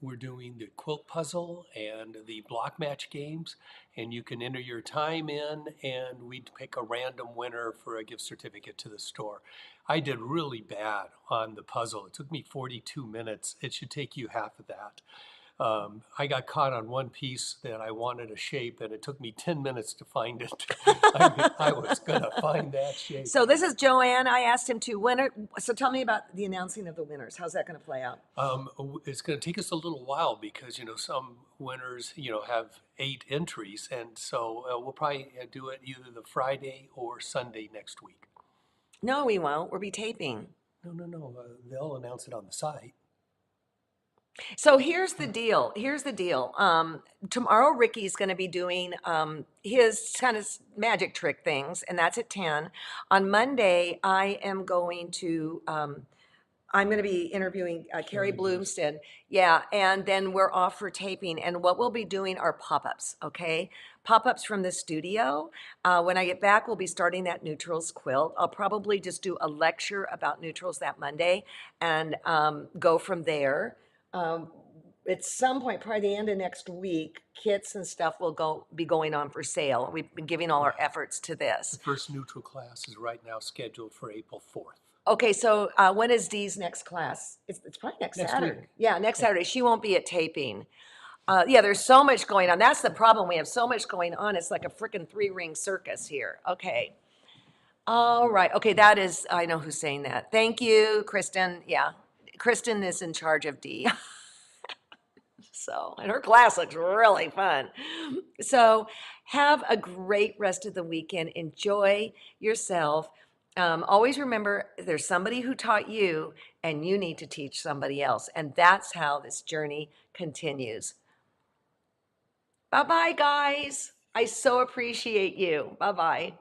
we're doing the quilt puzzle and the block match games, and you can enter your time in, and we'd pick a random winner for a gift certificate to the store. I did really bad on the puzzle. It took me 42 minutes. It should take you half of that. I got caught on one piece that I wanted a shape, and it took me 10 minutes to find it. I was going to find that shape. So this is Joanne. I asked him to winner. So tell me about the announcing of the winners. How's that going to play out? It's going to take us a little while because, some winners, have 8 entries. And so we'll probably do it either the Friday or Sunday next week. No, we won't. We'll be taping. No. They'll announce it on the site. So here's the deal. Tomorrow Ricky's going to be doing his kind of magic trick things, and that's at 10. On Monday, I'm going to be interviewing Carrie Bloomstead. Yeah, and then we're off for taping. And what we'll be doing are pop-ups, okay? Pop-ups from the studio. When I get back, we'll be starting that neutrals quilt. I'll probably just do a lecture about neutrals that Monday and go from there. At some point, probably the end of next week, kits and stuff will be going on for sale. We've been giving all our efforts to this. The first neutral class is right now scheduled for April 4th. Okay, so when is Dee's next class? It's probably next Saturday. Week. Yeah, next Saturday. She won't be at taping. Yeah, there's so much going on. That's the problem. We have so much going on. It's like a freaking 3-ring circus here. Okay. All right. Okay, I know who's saying that. Thank you, Kristen. Yeah, Kristen is in charge of Dee. And her class looks really fun. So have a great rest of the weekend. Enjoy yourself. Always remember there's somebody who taught you and you need to teach somebody else. And that's how this journey continues. Bye-bye, guys. I so appreciate you. Bye-bye.